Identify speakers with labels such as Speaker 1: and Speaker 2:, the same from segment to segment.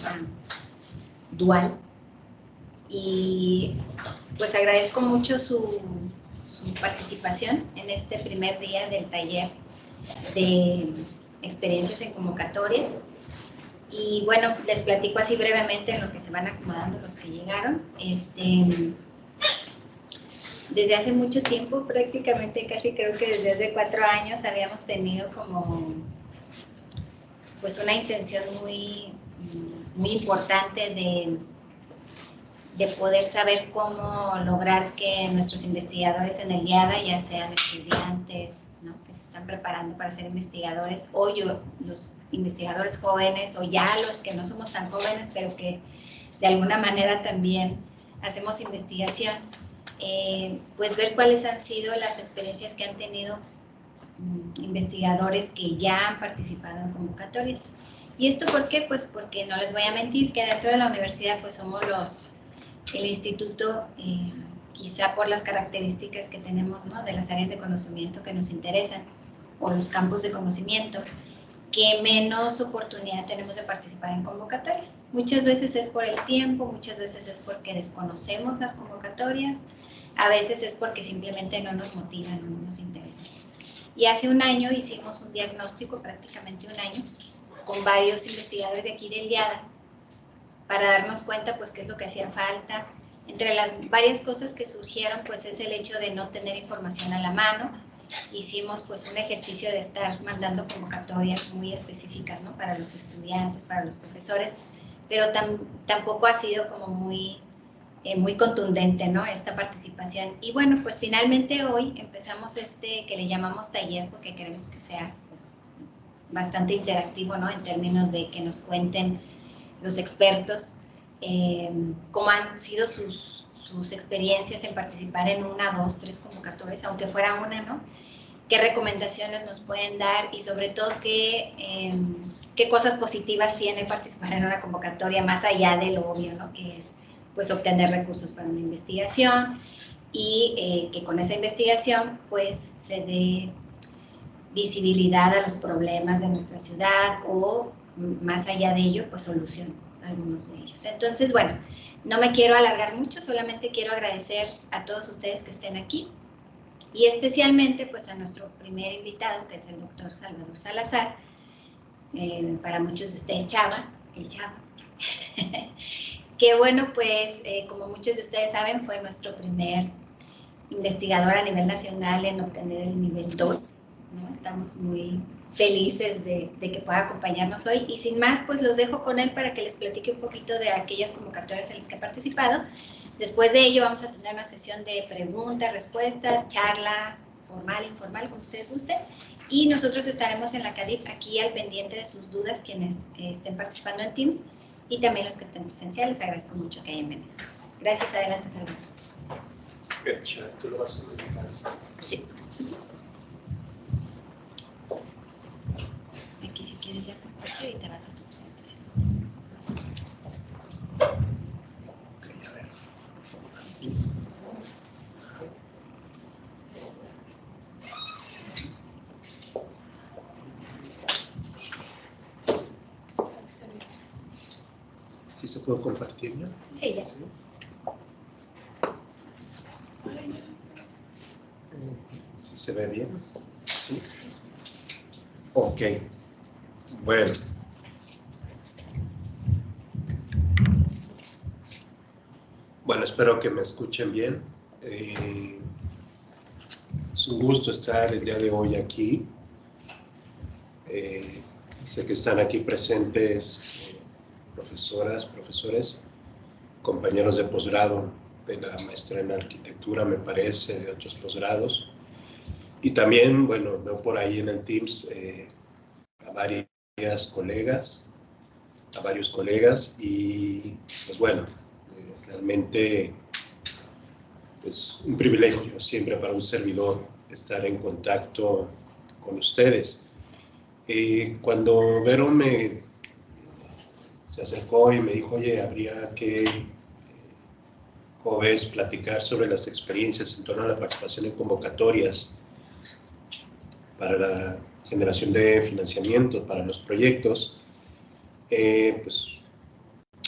Speaker 1: forma dual. Y pues agradezco mucho su participación en este primer día del taller de experiencias en convocatorias. Y bueno, les platico así brevemente en lo que se van acomodando los que llegaron. Desde hace mucho tiempo, prácticamente casi creo que desde hace 4 años, habíamos tenido como pues una intención muy importante de poder saber cómo lograr que nuestros investigadores en el IADA, ya sean estudiantes, ¿no?, que se están preparando para ser investigadores, o los investigadores jóvenes, o ya los que no somos tan jóvenes, pero que de alguna manera también hacemos investigación, pues ver cuáles han sido las experiencias que han tenido investigadores que ya han participado en convocatorias. ¿Y esto por qué? Pues porque no les voy a mentir que dentro de la universidad pues somos el instituto, quizá por las características que tenemos, ¿no?, de las áreas de conocimiento que nos interesan, o los campos de conocimiento, que menos oportunidad tenemos de participar en convocatorias. Muchas veces es por el tiempo, muchas veces es porque desconocemos las convocatorias, a veces es porque simplemente no nos motivan, no nos interesan. Y hace un año hicimos un diagnóstico, prácticamente un año, con varios investigadores de aquí del IADA, para darnos cuenta pues qué es lo que hacía falta. Entre las varias cosas que surgieron pues es el hecho de no tener información a la mano. Hicimos pues un ejercicio de estar mandando convocatorias muy específicas, ¿no?, para los estudiantes, para los profesores, pero tampoco ha sido como muy contundente, ¿no?, esta participación. Y bueno, pues finalmente hoy empezamos que le llamamos taller, porque queremos que sea pues bastante interactivo, ¿no?, en términos de que nos cuenten los expertos cómo han sido sus experiencias en participar en 1, 2, 3 convocatorias, aunque fuera una, ¿no?, qué recomendaciones nos pueden dar, y sobre todo qué cosas positivas tiene participar en una convocatoria, más allá de lo obvio, ¿no?, que es pues obtener recursos para una investigación, y que con esa investigación pues se dé visibilidad a los problemas de nuestra ciudad, o más allá de ello pues solución a algunos de ellos. Entonces, bueno, no me quiero alargar mucho, solamente quiero agradecer a todos ustedes que estén aquí, y especialmente pues a nuestro primer invitado, que es el doctor Salvador Salazar, para muchos de ustedes Chava, el Chava, que bueno, pues como muchos de ustedes saben, fue nuestro primer investigador a nivel nacional en obtener el nivel 2, ¿no? Estamos muy felices de que pueda acompañarnos hoy, y sin más pues los dejo con él para que les platique un poquito de aquellas convocatorias en las que ha participado. Después de ello vamos a tener una sesión de preguntas, respuestas, charla formal, informal, como ustedes gusten, y nosotros estaremos en la CADIF aquí al pendiente de sus dudas, quienes estén participando en Teams, y también los que estén presenciales. Agradezco mucho que hayan venido. Gracias, adelante, Salvador.
Speaker 2: El chat, ¿tú lo vas a manejar?
Speaker 1: Sí. Aquí si quieres ya compartir y te vas a tu presentación.
Speaker 2: Ok, a ver. ¿Sí se puede compartir ya?
Speaker 1: Sí, ya.
Speaker 2: ¿Sí se ve bien? ¿Sí? Ok. Bueno. Bueno, espero que me escuchen bien. Es un gusto estar el día de hoy aquí. Sé que están aquí presentes profesoras, profesores, compañeros de posgrado de la maestría en arquitectura, me parece, de otros posgrados. Y también, bueno, veo por ahí en el Teams a varias colegas, a varios colegas, y pues bueno, realmente es un privilegio siempre para un servidor estar en contacto con ustedes. Cuando Vero se acercó y me dijo, oye, habría que, Joves, platicar sobre las experiencias en torno a la participación en convocatorias para la generación de financiamiento para los proyectos, pues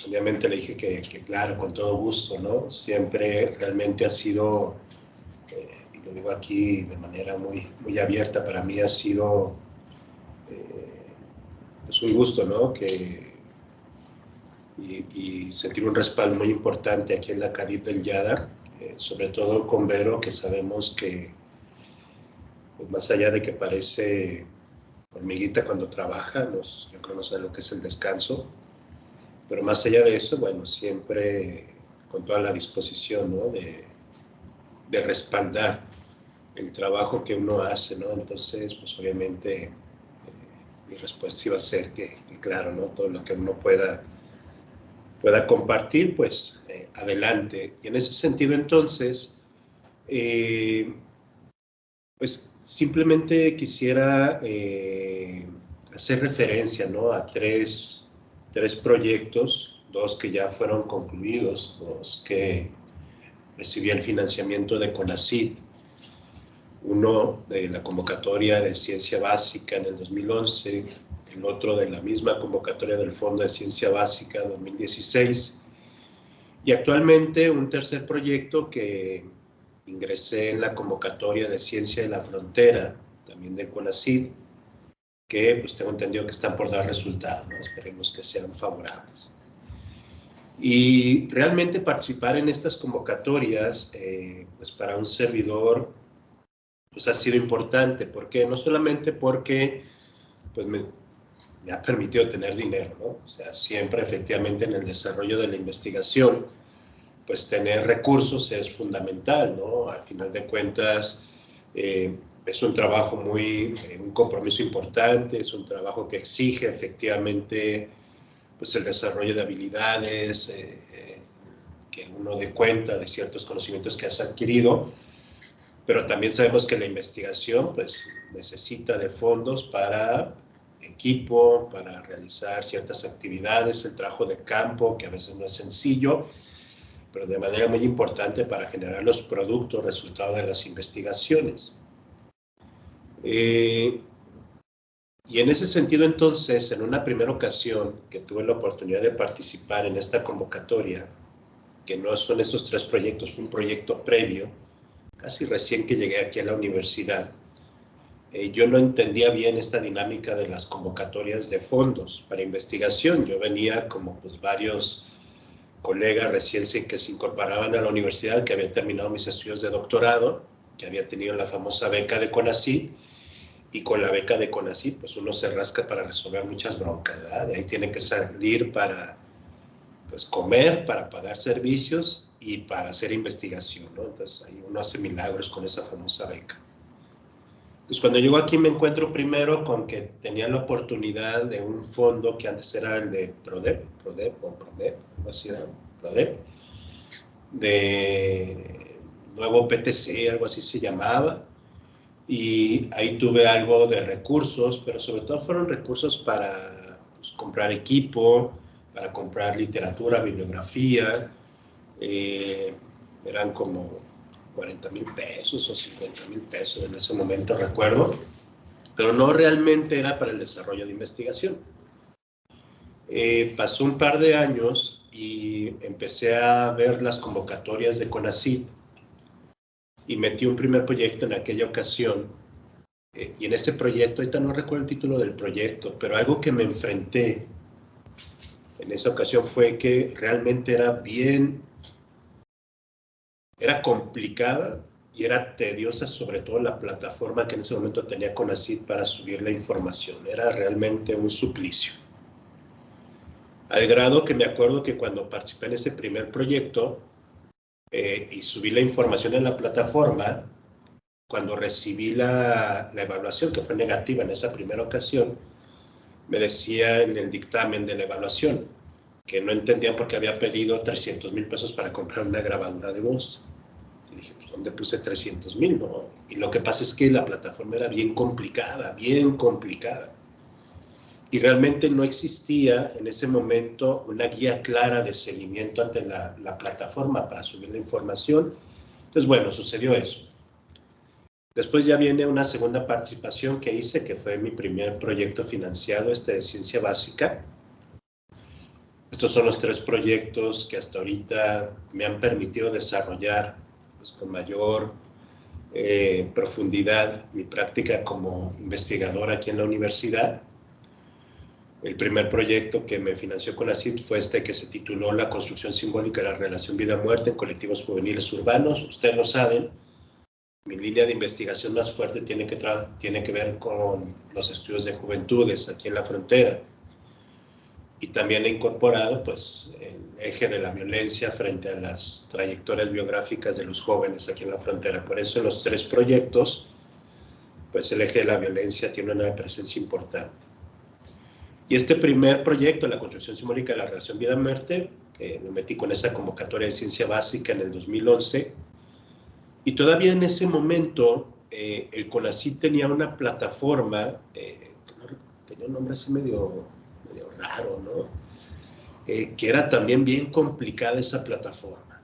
Speaker 2: Obviamente le dije que claro, con todo gusto, ¿no? Siempre realmente ha sido, y lo digo aquí de manera muy abierta, para mí ha sido pues un gusto, ¿no? Y sentir un respaldo muy importante aquí en la CADIP del YADA, sobre todo con Vero, que sabemos que, pues más allá de que parece hormiguita cuando trabaja, yo creo no sabe lo que es el descanso, pero más allá de eso, bueno, siempre con toda la disposición, ¿no? de respaldar el trabajo que uno hace, ¿no? Entonces, pues obviamente mi respuesta iba a ser que claro, ¿no? Todo lo que uno pueda compartir, pues adelante. Y en ese sentido, entonces, pues simplemente quisiera hacer referencia, ¿no? A tres proyectos, dos que ya fueron concluidos, dos que recibí el financiamiento de CONACYT, uno de la convocatoria de Ciencia Básica en el 2011, el otro de la misma convocatoria del Fondo de Ciencia Básica 2016, y actualmente un tercer proyecto que ingresé en la convocatoria de Ciencia de la Frontera, también del CONACYT, que pues tengo entendido que están por dar resultados, ¿no? Esperemos que sean favorables. Y realmente participar en estas convocatorias, pues para un servidor, pues ha sido importante. ¿Por qué? No solamente porque pues me ha permitido tener dinero, ¿no? O sea, siempre efectivamente en el desarrollo de la investigación, pues tener recursos es fundamental, ¿no? Al final de cuentas, es un trabajo un compromiso importante, es un trabajo que exige efectivamente pues el desarrollo de habilidades, que uno dé cuenta de ciertos conocimientos que has adquirido, pero también sabemos que la investigación pues necesita de fondos para equipo, para realizar ciertas actividades, el trabajo de campo, que a veces no es sencillo, pero de manera muy importante para generar los productos resultado de las investigaciones. Y en ese sentido, entonces, en una primera ocasión que tuve la oportunidad de participar en esta convocatoria, que no son estos tres proyectos, fue un proyecto previo, casi recién que llegué aquí a la universidad, yo no entendía bien esta dinámica de las convocatorias de fondos para investigación. Yo venía como pues varios colegas recién que se incorporaban a la universidad, que había terminado mis estudios de doctorado, que había tenido la famosa beca de CONACYT, y con la beca de CONACYT, pues uno se rasca para resolver muchas broncas, ¿verdad? De ahí tiene que salir para pues, comer, para pagar servicios y para hacer investigación, ¿no? Entonces ahí uno hace milagros con esa famosa beca. Pues cuando llego aquí me encuentro primero con que tenía la oportunidad de un fondo que antes era el de PRODEP, algo así era, PRODEP, de nuevo PTC, algo así se llamaba, y ahí tuve algo de recursos, pero sobre todo fueron recursos para pues, comprar equipo, para comprar literatura, bibliografía, eran como 40,000 pesos o 50,000 pesos en ese momento, recuerdo, pero no realmente era para el desarrollo de investigación. Pasó un par de años y empecé a ver las convocatorias de CONACYT y metí un primer proyecto en aquella ocasión, y en ese proyecto, ahorita no recuerdo el título del proyecto, pero algo que me enfrenté en esa ocasión fue que realmente era complicada y era tediosa, sobre todo la plataforma que en ese momento tenía CONACYT para subir la información. Era realmente un suplicio. Al grado que me acuerdo que cuando participé en ese primer proyecto y subí la información en la plataforma, cuando recibí la evaluación, que fue negativa en esa primera ocasión, me decía en el dictamen de la evaluación que no entendían por qué había pedido 300,000 pesos para comprar una grabadora de voz. Y dije, pues, ¿dónde puse 300,000? ¿No? Y lo que pasa es que la plataforma era bien complicada. Y realmente no existía en ese momento una guía clara de seguimiento ante la plataforma para subir la información. Entonces, bueno, sucedió eso. Después ya viene una segunda participación que hice, que fue mi primer proyecto financiado, de Ciencia Básica. Estos son los 3 proyectos que hasta ahorita me han permitido desarrollar pues, con mayor profundidad mi práctica como investigador aquí en la universidad. El primer proyecto que me financió CONACYT fue este que se tituló La construcción simbólica de la relación vida-muerte en colectivos juveniles urbanos. Ustedes lo saben, mi línea de investigación más fuerte tiene que ver con los estudios de juventudes aquí en la frontera. Y también he incorporado pues, el eje de la violencia frente a las trayectorias biográficas de los jóvenes aquí en la frontera. Por eso en los 3 proyectos, pues el eje de la violencia tiene una presencia importante. Y este primer proyecto, la construcción simbólica de la relación vida-muerte, me metí con esa convocatoria de ciencia básica en el 2011, y todavía en ese momento el CONACYT tenía una plataforma, tenía un nombre así medio raro, ¿no? Que era también bien complicada esa plataforma.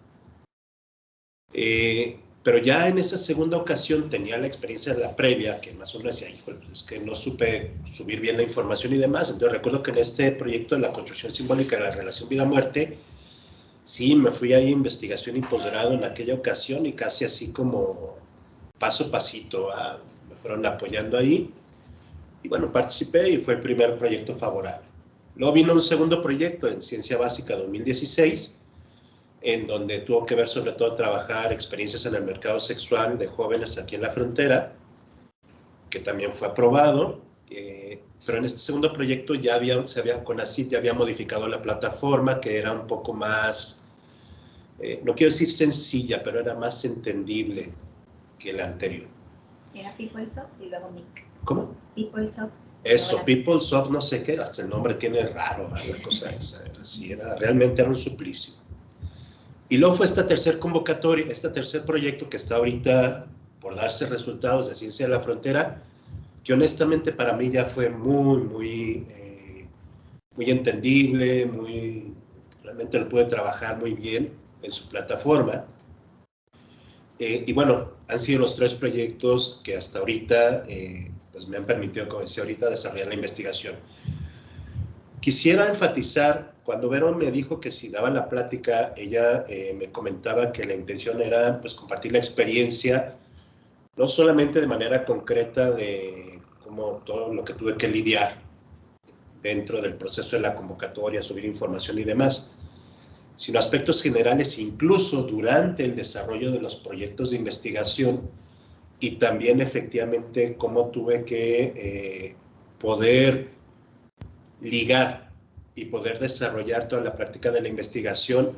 Speaker 2: Pero ya en esa segunda ocasión tenía la experiencia de la previa, que más o menos decía, híjole, pues es que no supe subir bien la información y demás. Entonces recuerdo que en este proyecto de la construcción simbólica de la relación vida-muerte, sí, me fui ahí a investigación y posgrado en aquella ocasión y casi así como paso a pasito, me fueron apoyando ahí. Y bueno, participé y fue el primer proyecto favorable. Luego vino un segundo proyecto en Ciencia Básica 2016, en donde tuvo que ver sobre todo trabajar experiencias en el mercado sexual de jóvenes aquí en la frontera, que también fue aprobado, pero en este segundo proyecto CONACYT ya había modificado la plataforma, que era un poco más, no quiero decir sencilla, pero era más entendible que la anterior.
Speaker 1: Era PeopleSoft y luego MIC.
Speaker 2: ¿Cómo?
Speaker 1: PeopleSoft.
Speaker 2: Eso, PeopleSoft, no sé qué, hasta el nombre tiene raro, ¿no? La cosa esa, realmente era un suplicio. Y luego fue esta tercer convocatoria, este tercer proyecto que está ahorita por darse resultados de Ciencia de la Frontera, que honestamente para mí ya fue muy entendible, realmente lo pude trabajar muy bien en su plataforma. Y bueno, han sido los 3 proyectos que hasta ahorita pues me han permitido, como decía ahorita, desarrollar la investigación. Quisiera enfatizar, cuando Vero me dijo que si daba la plática, ella me comentaba que la intención era pues, compartir la experiencia, no solamente de manera concreta de como todo lo que tuve que lidiar dentro del proceso de la convocatoria, subir información y demás, sino aspectos generales incluso durante el desarrollo de los proyectos de investigación y también efectivamente cómo tuve que poder ligar y poder desarrollar toda la práctica de la investigación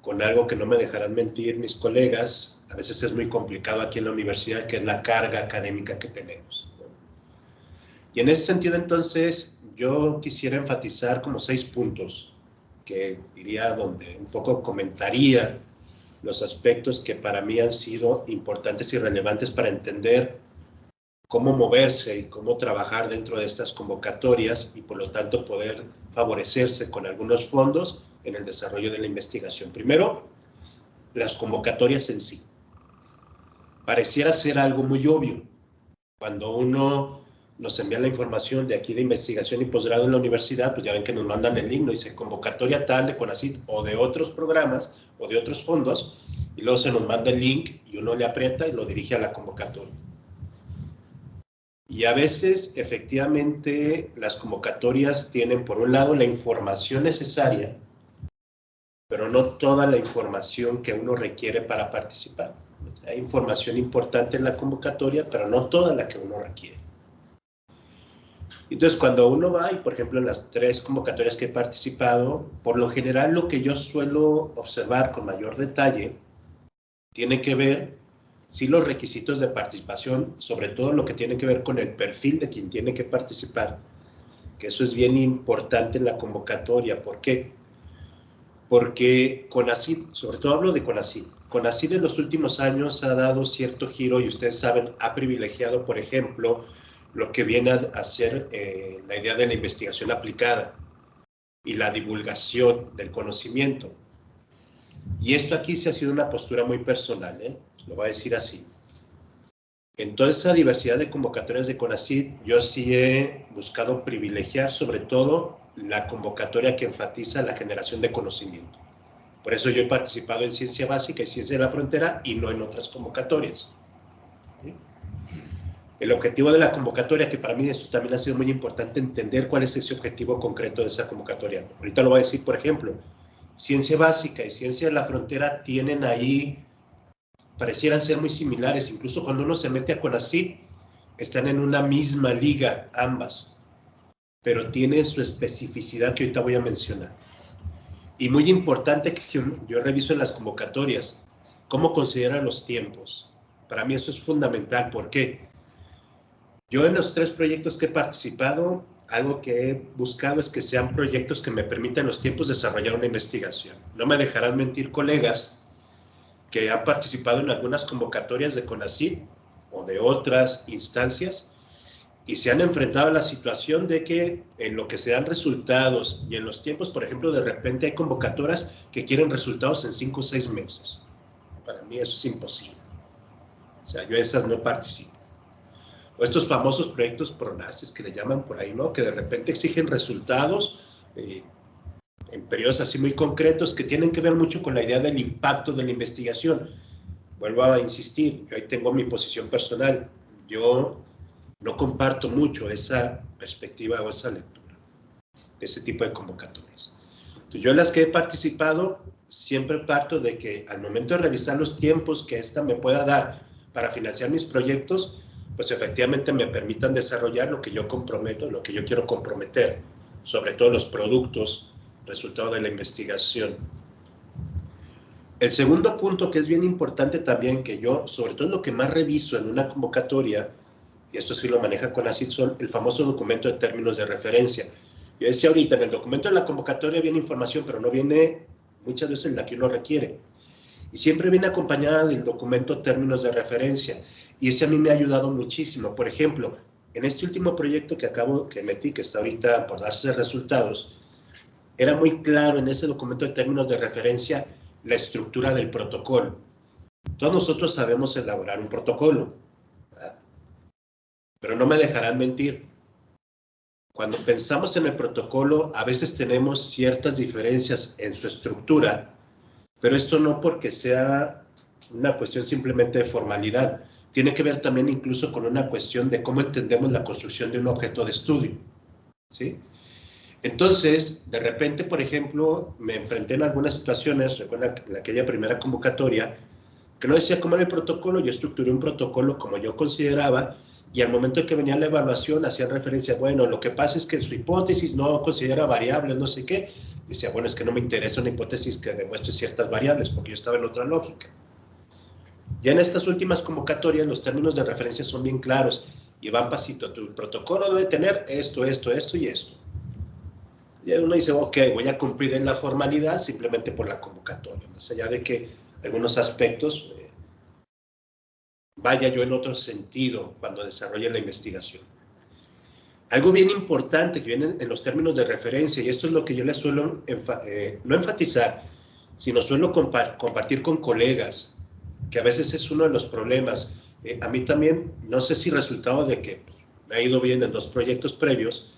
Speaker 2: con algo que no me dejarán mentir mis colegas, a veces es muy complicado aquí en la universidad, que es la carga académica que tenemos. Y en ese sentido, entonces, yo quisiera enfatizar como 6 puntos, que diría donde un poco comentaría los aspectos que para mí han sido importantes y relevantes para entender cómo moverse y cómo trabajar dentro de estas convocatorias y por lo tanto poder favorecerse con algunos fondos en el desarrollo de la investigación. Primero, las convocatorias en sí. Pareciera ser algo muy obvio. Cuando uno nos envía la información de aquí de investigación y posgrado en la universidad, pues ya ven que nos mandan el link, ¿no? Dice convocatoria tal de CONACYT o de otros programas o de otros fondos, y luego se nos manda el link y uno le aprieta y lo dirige a la convocatoria. Y a veces, efectivamente, las convocatorias tienen, por un lado, la información necesaria, pero no toda la información que uno requiere para participar. Hay información importante en la convocatoria, pero no toda la que uno requiere. Entonces, cuando uno va, y por ejemplo, en las 3 convocatorias que he participado, por lo general lo que yo suelo observar con mayor detalle tiene que ver sí los requisitos de participación, sobre todo lo que tiene que ver con el perfil de quien tiene que participar, que eso es bien importante en la convocatoria. ¿Por qué? Porque CONACYT, sobre todo hablo de CONACYT, CONACYT en los últimos años ha dado cierto giro y ustedes saben, ha privilegiado, por ejemplo, lo que viene a ser la idea de la investigación aplicada y la divulgación del conocimiento. Y esto aquí sí ha sido una postura muy personal, lo voy a decir así. En toda esa diversidad de convocatorias de CONACYT, yo sí he buscado privilegiar sobre todo la convocatoria que enfatiza la generación de conocimiento. Por eso yo he participado en Ciencia Básica y Ciencia de la Frontera y no en otras convocatorias. ¿Sí? El objetivo de la convocatoria, que para mí eso también ha sido muy importante, entender cuál es ese objetivo concreto de esa convocatoria. Ahorita lo voy a decir, por ejemplo, Ciencia Básica y Ciencia de la Frontera tienen ahí, parecieran ser muy similares, incluso cuando uno se mete a CONACYT, están en una misma liga ambas, pero tiene su especificidad que ahorita voy a mencionar. Y muy importante que yo reviso en las convocatorias, cómo consideran los tiempos. Para mí eso es fundamental. ¿Por qué? Yo en los 3 proyectos que he participado, algo que he buscado es que sean proyectos que me permitan los tiempos desarrollar una investigación. No me dejarán mentir colegas que han participado en algunas convocatorias de CONACYT o de otras instancias y se han enfrentado a la situación de que en lo que se dan resultados y en los tiempos, por ejemplo, de repente hay convocatorias que quieren resultados en 5 o 6 meses. Para mí eso es imposible. O sea, yo esas no participo. O estos famosos proyectos PRONACES que le llaman por ahí, ¿no? Que de repente exigen resultados en periodos así muy concretos que tienen que ver mucho con la idea del impacto de la investigación. Vuelvo a insistir, yo ahí tengo mi posición personal. Yo no comparto mucho esa perspectiva o esa lectura de ese tipo de convocatorias. Entonces, yo en las que he participado siempre parto de que al momento de revisar los tiempos que esta me pueda dar para financiar mis proyectos, pues efectivamente me permitan desarrollar lo que yo comprometo, lo que yo quiero comprometer, sobre todo los productos, resultado de la investigación. El segundo punto que es bien importante también, que yo, sobre todo lo que más reviso en una convocatoria, y esto sí lo maneja CONACYT, son el famoso documento de términos de referencia. Yo decía ahorita, en el documento de la convocatoria viene información, pero no viene muchas veces la que uno requiere. Y siempre viene acompañada del documento términos de referencia. Y ese a mí me ha ayudado muchísimo. Por ejemplo, en este último proyecto que metí, que está ahorita por darse resultados, era muy claro en ese documento de términos de referencia la estructura del protocolo. Todos nosotros sabemos elaborar un protocolo, ¿verdad? Pero no me dejarán mentir. Cuando pensamos en el protocolo, a veces tenemos ciertas diferencias en su estructura, pero esto no porque sea una cuestión simplemente de formalidad. Tiene que ver también incluso con una cuestión de cómo entendemos la construcción de un objeto de estudio, ¿sí? Entonces, de repente, por ejemplo, me enfrenté en algunas situaciones, recuerda en aquella primera convocatoria, que no decía cómo era el protocolo, yo estructuré un protocolo como yo consideraba, y al momento en que venía la evaluación hacían referencia, bueno, lo que pasa es que su hipótesis no considera variables, no sé qué. Decía, bueno, es que no me interesa una hipótesis que demuestre ciertas variables, porque yo estaba en otra lógica. Ya en estas últimas convocatorias los términos de referencia son bien claros y van pasito. Tu protocolo debe tener esto, esto, esto y esto. Y uno dice, ok, voy a cumplir en la formalidad simplemente por la convocatoria, más allá de que algunos aspectos vaya yo en otro sentido cuando desarrolle la investigación. Algo bien importante que viene en los términos de referencia, y esto es lo que yo les suelo no enfatizar, sino suelo compartir con colegas, que a veces es uno de los problemas. A mí también, no sé si resultado de que me ha ido bien en 2 proyectos previos,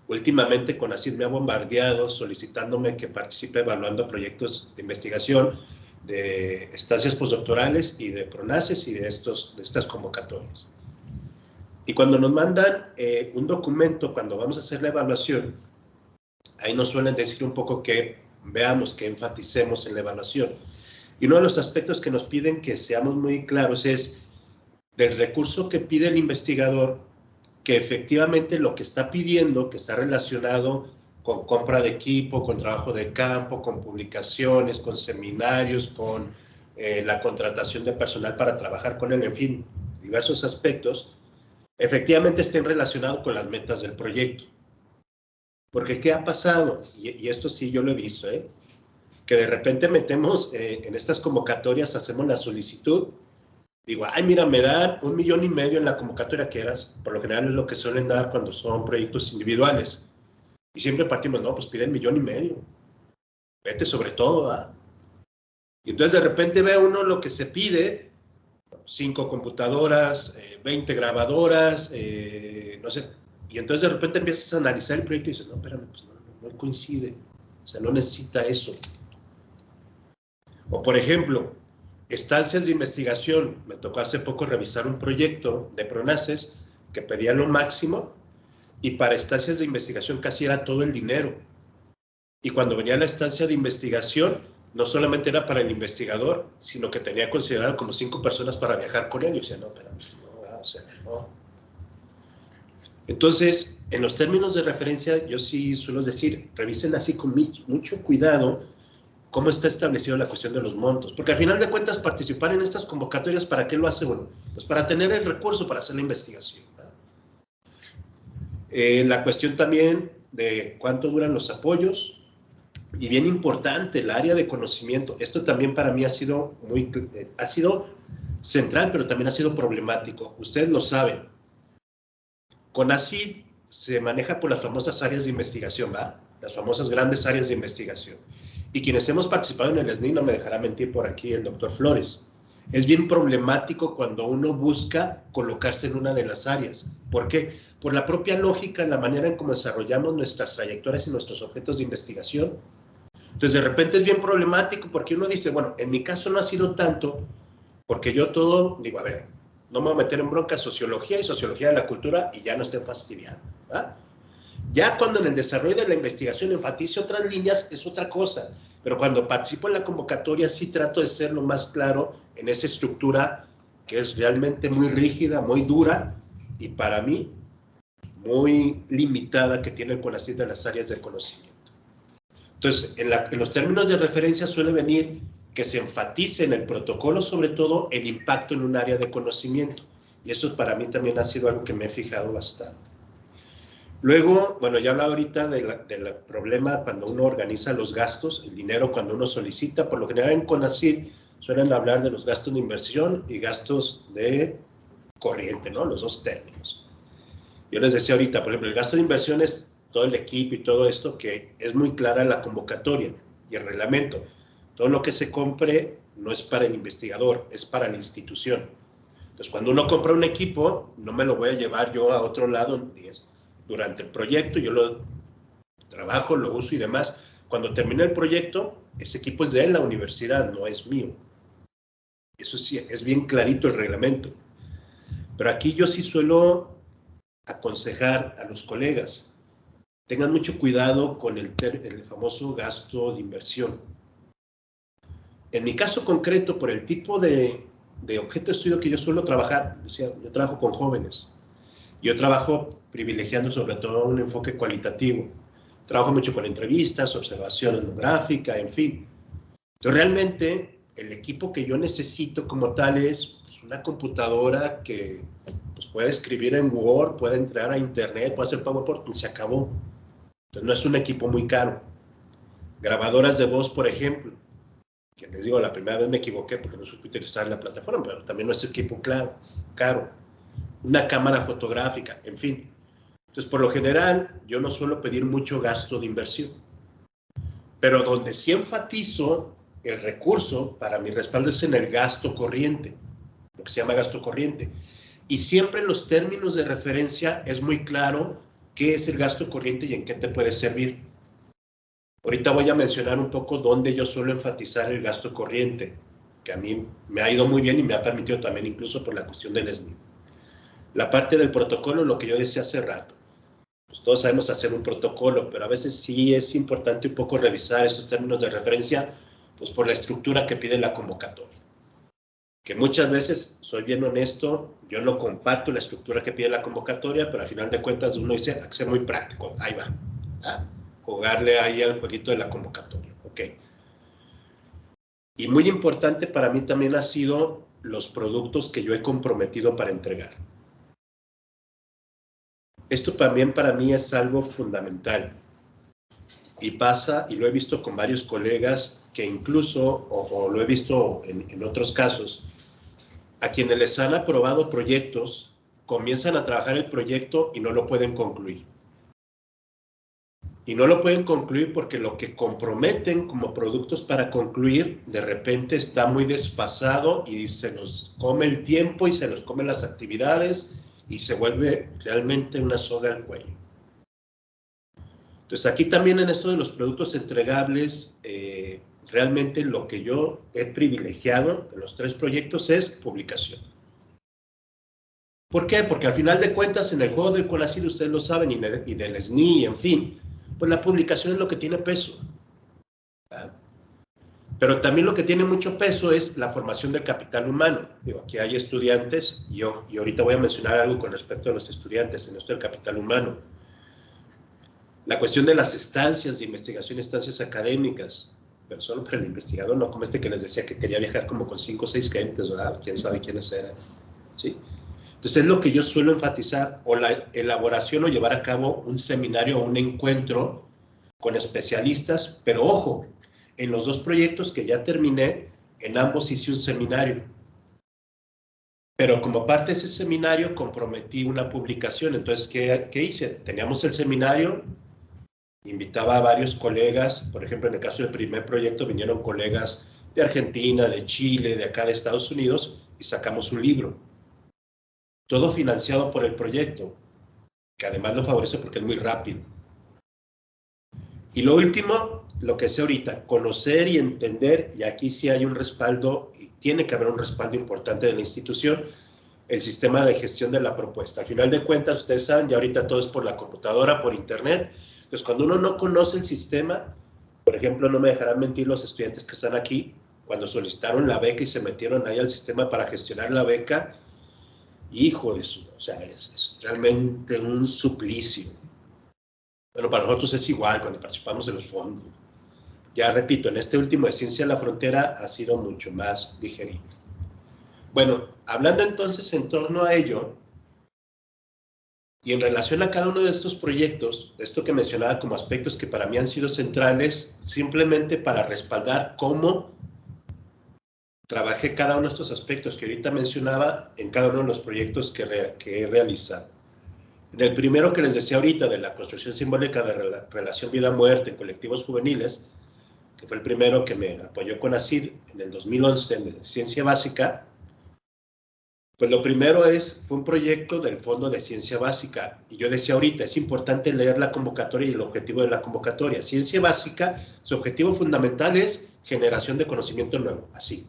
Speaker 2: últimamente CONACYT me ha bombardeado solicitándome que participe evaluando proyectos de investigación, de estancias postdoctorales y de PRONACES y de estas convocatorias. Y cuando nos mandan un documento, cuando vamos a hacer la evaluación, ahí nos suelen decir un poco que veamos, que enfaticemos en la evaluación. Y uno de los aspectos que nos piden que seamos muy claros es del recurso que pide el investigador, que efectivamente lo que está pidiendo, que está relacionado con compra de equipo, con trabajo de campo, con publicaciones, con seminarios, con la contratación de personal para trabajar con él, en fin, diversos aspectos, efectivamente estén relacionados con las metas del proyecto. Porque ¿qué ha pasado? Y esto sí yo lo he visto, que de repente metemos en estas convocatorias, hacemos la solicitud, digo, ay, mira, me dan 1,5 millones en la convocatoria, que eras, por lo general es lo que suelen dar cuando son proyectos individuales. Y siempre partimos, no, pues piden 1,5 millones. Vete sobre todo, ¿ah? Y entonces de repente ve uno lo que se pide, 5 computadoras, 20 grabadoras, no sé. Y entonces de repente empiezas a analizar el proyecto y dices, no, espérame, pues no no coincide, o sea, no necesita eso. O por ejemplo, estancias de investigación. Me tocó hace poco revisar un proyecto de Pronaces que pedía lo máximo y para estancias de investigación casi era todo el dinero. Y cuando venía la estancia de investigación, no solamente era para el investigador, sino que tenía considerado como 5 personas para viajar con él. Y yo decía, no, espérame, no, o sea, no. Entonces, en los términos de referencia, yo sí suelo decir, revisen así con mucho cuidado cómo está establecido la cuestión de los montos. Porque al final de cuentas, participar en estas convocatorias, ¿para qué lo hace uno? Pues para tener el recurso para hacer la investigación, ¿verdad? La cuestión también de cuánto duran los apoyos. Y bien importante, el área de conocimiento. Esto también para mí ha sido central, pero también ha sido problemático. Ustedes lo saben. CONACYT se maneja por las famosas áreas de investigación, ¿va? Las famosas grandes áreas de investigación. Y quienes hemos participado en el SNI, no me dejará mentir por aquí el doctor Flores. Es bien problemático cuando uno busca colocarse en una de las áreas. ¿Por qué? Por la propia lógica, la manera en cómo desarrollamos nuestras trayectorias y nuestros objetos de investigación. Entonces, de repente es bien problemático porque uno dice, bueno, en mi caso no ha sido tanto, porque yo todo, digo, a ver, no me voy a meter en bronca sociología y sociología de la cultura y ya no estén fastidiando, ¿verdad? Ya cuando en el desarrollo de la investigación enfatice otras líneas es otra cosa, pero cuando participo en la convocatoria sí trato de ser lo más claro en esa estructura que es realmente muy rígida, muy dura y para mí muy limitada que tiene el CONACYT de las áreas del conocimiento. Entonces, en los términos de referencia suele venir que se enfatice en el protocolo, sobre todo, el impacto en un área de conocimiento. Y eso para mí también ha sido algo que me he fijado bastante. Luego, bueno, ya hablaba ahorita del problema cuando uno organiza los gastos, el dinero cuando uno solicita. Por lo general en CONACYT suelen hablar de los gastos de inversión y gastos de corriente, ¿no? Los dos términos. Yo les decía ahorita, por ejemplo, el gasto de inversión es todo el equipo y todo esto, que es muy clara la convocatoria y el reglamento. Todo lo que se compre no es para el investigador, es para la institución. Entonces, cuando uno compra un equipo, no me lo voy a llevar yo a otro lado durante el proyecto, yo lo trabajo, lo uso y demás. Cuando termine el proyecto, ese equipo es de la universidad, no es mío. Eso sí, es bien clarito el reglamento. Pero aquí yo sí suelo aconsejar a los colegas, tengan mucho cuidado con el famoso gasto de inversión. En mi caso concreto, por el tipo de objeto de estudio que yo suelo trabajar, yo trabajo con jóvenes, yo trabajo privilegiando sobre todo un enfoque cualitativo, trabajo mucho con entrevistas, observación etnográfica, en fin. Entonces realmente el equipo que yo necesito como tal es pues, una computadora que pues, puede escribir en Word, puede entrar a internet, puede hacer PowerPoint y se acabó. Entonces no es un equipo muy caro. Grabadoras de voz, por ejemplo, que les digo, la primera vez me equivoqué porque no supe utilizar la plataforma, pero también no es equipo caro. Una cámara fotográfica, en fin. Entonces, por lo general, yo no suelo pedir mucho gasto de inversión. Pero donde sí enfatizo el recurso para mi respaldo es en el gasto corriente, lo que se llama gasto corriente. Y siempre en los términos de referencia es muy claro qué es el gasto corriente y en qué te puede servir. Ahorita voy a mencionar un poco dónde yo suelo enfatizar el gasto corriente, que a mí me ha ido muy bien y me ha permitido también incluso por la cuestión del SNI. La parte del protocolo, lo que yo decía hace rato. Pues todos sabemos hacer un protocolo, pero a veces sí es importante un poco revisar esos términos de referencia, pues por la estructura que pide la convocatoria. Que muchas veces, soy bien honesto, yo no comparto la estructura que pide la convocatoria, pero al final de cuentas uno dice, hay que ser muy práctico, ahí va. ¿Ah? Jugarle ahí al jueguito de la convocatoria. Ok. Y muy importante para mí también ha sido los productos que yo he comprometido para entregar. Esto también para mí es algo fundamental. Y pasa, y lo he visto con varios colegas, que incluso, o lo he visto en otros casos, a quienes les han aprobado proyectos, comienzan a trabajar el proyecto y no lo pueden concluir. Y no lo pueden concluir porque lo que comprometen como productos para concluir, de repente está muy desfasado y se los come el tiempo y se los come las actividades y se vuelve realmente una soga al cuello. Entonces, aquí también en esto de los productos entregables, realmente lo que yo he privilegiado en los 3 proyectos es publicación. ¿Por qué? Porque al final de cuentas, en el juego del CONACYT, ustedes lo saben, y del SNI, en fin, pues la publicación es lo que tiene peso, ¿verdad? Pero también lo que tiene mucho peso es la formación del capital humano. Digo, aquí hay estudiantes, y ahorita voy a mencionar algo con respecto a los estudiantes en esto del capital humano. La cuestión de las estancias de investigación, estancias académicas, pero solo para el investigador, no como este que les decía que quería viajar como con 5 o 6 gentes, ¿verdad? ¿Quién sabe quiénes eran? ¿Sí? Entonces es lo que yo suelo enfatizar, o la elaboración o llevar a cabo un seminario o un encuentro con especialistas, pero ojo, en los 2 proyectos que ya terminé, en ambos hice un seminario. Pero como parte de ese seminario comprometí una publicación. Entonces, ¿qué hice? Teníamos el seminario, invitaba a varios colegas, por ejemplo, en el caso del primer proyecto vinieron colegas de Argentina, de Chile, de acá de Estados Unidos, y sacamos un libro. Todo financiado por el proyecto, que además lo favorece porque es muy rápido. Y lo último, lo que sé ahorita, conocer y entender, y aquí sí hay un respaldo, y tiene que haber un respaldo importante de la institución, el sistema de gestión de la propuesta. Al final de cuentas, ustedes saben, ya ahorita todo es por la computadora, por internet. Entonces, cuando uno no conoce el sistema, por ejemplo, no me dejarán mentir los estudiantes que están aquí, cuando solicitaron la beca y se metieron ahí al sistema para gestionar la beca, hijo de su, o sea, es realmente un suplicio. Bueno, para nosotros es igual cuando participamos en los fondos. Ya repito, en este último de Ciencia de la Frontera ha sido mucho más digerible. Bueno, hablando entonces en torno a ello, y en relación a cada uno de estos proyectos, esto que mencionaba como aspectos que para mí han sido centrales, simplemente para respaldar cómo trabajé cada uno de estos aspectos que ahorita mencionaba en cada uno de los proyectos que he realizado. En el primero que les decía ahorita, de la construcción simbólica de la relación vida-muerte en colectivos juveniles, que fue el primero que me apoyó CONACYT en el 2011 en Ciencia Básica, pues lo primero fue un proyecto del Fondo de Ciencia Básica, y yo decía ahorita, es importante leer la convocatoria y el objetivo de la convocatoria. Ciencia Básica, su objetivo fundamental es generación de conocimiento nuevo, así.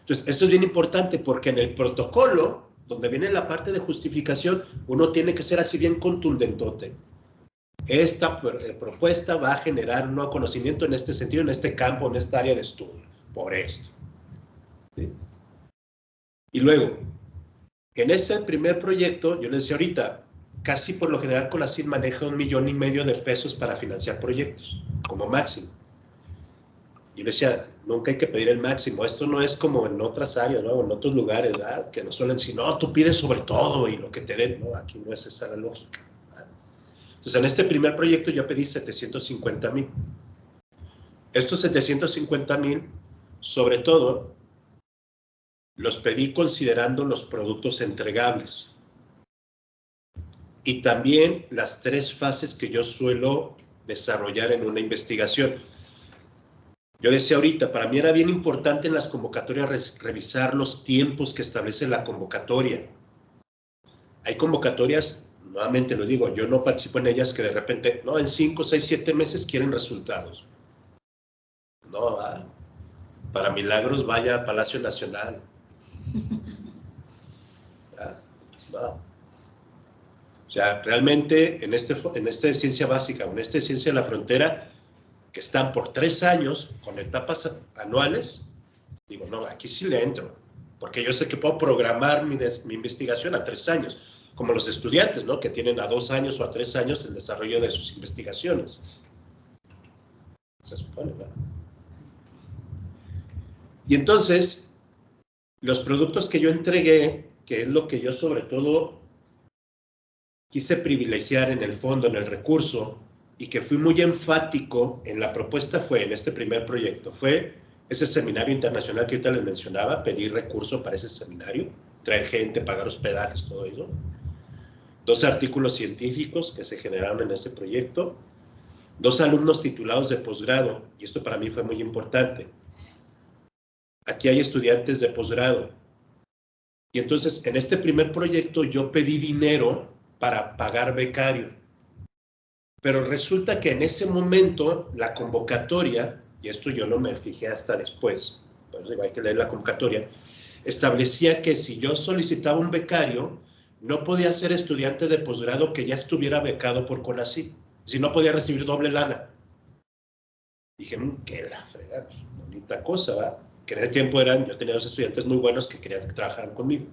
Speaker 2: Entonces, esto es bien importante porque en el protocolo, donde viene la parte de justificación, uno tiene que ser así bien contundentote. Esta propuesta va a generar un nuevo conocimiento en este sentido, en este campo, en esta área de estudio, por esto. ¿Sí? Y luego, en ese primer proyecto, yo les decía ahorita, casi por lo general CONACYT maneja $1,5 millones de pesos para financiar proyectos, como máximo. Y le decía, nunca hay que pedir el máximo. Esto no es como en otras áreas, ¿no? En otros lugares, ¿verdad? Que nos suelen decir, no, tú pides sobre todo y lo que te den. No, aquí no es esa la lógica, ¿verdad? Entonces, en este primer proyecto yo pedí 750,000. Estos 750,000, sobre todo, los pedí considerando los productos entregables. Y también las 3 fases que yo suelo desarrollar en una investigación. Yo decía ahorita, para mí era bien importante en las convocatorias revisar los tiempos que establece la convocatoria. Hay convocatorias, nuevamente lo digo, yo no participo en ellas que de repente, no, en 5, 6, 7 meses quieren resultados. No, para milagros vaya a Palacio Nacional. No. O sea, realmente en este Ciencia Básica o en este Ciencia de la Frontera, que están por 3 años con etapas anuales, digo, no, aquí sí le entro, porque yo sé que puedo programar mi investigación a 3 años, como los estudiantes, ¿no? Que tienen a 2 años o a 3 años el desarrollo de sus investigaciones. Se supone, ¿verdad? Y entonces, los productos que yo entregué, que es lo que yo sobre todo quise privilegiar en el fondo, en el recurso, y que fui muy enfático en la propuesta fue, en este primer proyecto, fue ese seminario internacional que ahorita les mencionaba, pedir recursos para ese seminario, traer gente, pagar hospedajes, todo eso. 2 artículos científicos que se generaron en ese proyecto, 2 alumnos titulados de posgrado, y esto para mí fue muy importante. Aquí hay estudiantes de posgrado. Y entonces, en este primer proyecto yo pedí dinero para pagar becario. Pero resulta que en ese momento la convocatoria, y esto yo no me fijé hasta después, pero digo, hay que leer la convocatoria, establecía que si yo solicitaba un becario, no podía ser estudiante de posgrado que ya estuviera becado por CONACYT, si no podía recibir doble lana. Dije, qué la fregada, bonita cosa, ¿verdad? Que en ese tiempo yo tenía dos estudiantes muy buenos que querían que trabajaran conmigo.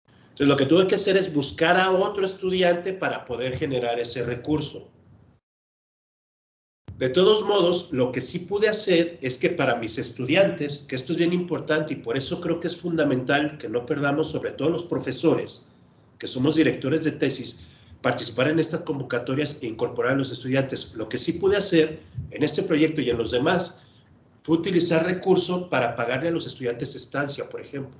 Speaker 2: Entonces lo que tuve que hacer es buscar a otro estudiante para poder generar ese recurso. De todos modos, lo que sí pude hacer es que para mis estudiantes, que esto es bien importante y por eso creo que es fundamental que no perdamos, sobre todo los profesores, que somos directores de tesis, participar en estas convocatorias e incorporar a los estudiantes. Lo que sí pude hacer en este proyecto y en los demás fue utilizar recursos para pagarle a los estudiantes estancia, por ejemplo.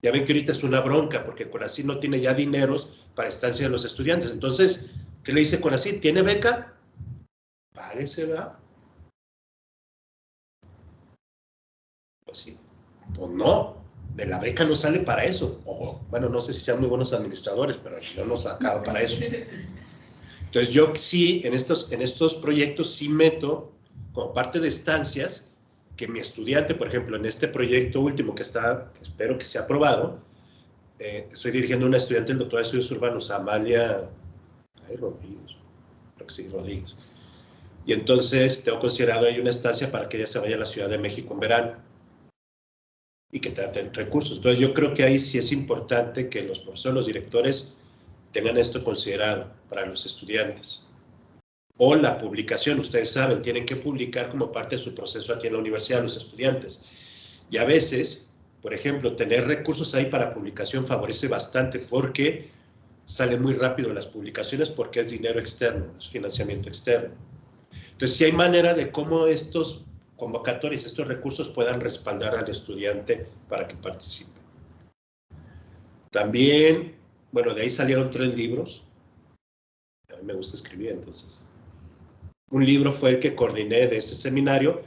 Speaker 2: Ya ven que ahorita es una bronca, porque CONACYT no tiene ya dineros para estancia de los estudiantes. Entonces, ¿qué le dice CONACYT? ¿Tiene beca? Páguese, ¿verdad? Pues sí. Pues no, de la beca no sale para eso. O, bueno, no sé si sean muy buenos administradores, pero no nos acaba para eso. Entonces, yo sí, en estos proyectos sí meto, como parte de estancias, que mi estudiante, por ejemplo, en este proyecto último que espero que sea aprobado, estoy dirigiendo a una estudiante del doctorado de estudios urbanos, Amalia Rodríguez, creo que sí, Rodríguez. Y entonces tengo considerado ahí una estancia para que ella se vaya a la Ciudad de México en verano y que tengan recursos. Entonces yo creo que ahí sí es importante que los profesores, los directores tengan esto considerado para los estudiantes. O la publicación, ustedes saben, tienen que publicar como parte de su proceso aquí en la universidad los estudiantes. Y a veces, por ejemplo, tener recursos ahí para publicación favorece bastante porque sale muy rápido las publicaciones porque es dinero externo, es financiamiento externo. Entonces, sí hay manera de cómo estos convocatorias, estos recursos puedan respaldar al estudiante para que participe. También, bueno, de ahí salieron 3 libros. A mí me gusta escribir, entonces. Un libro fue el que coordiné de ese seminario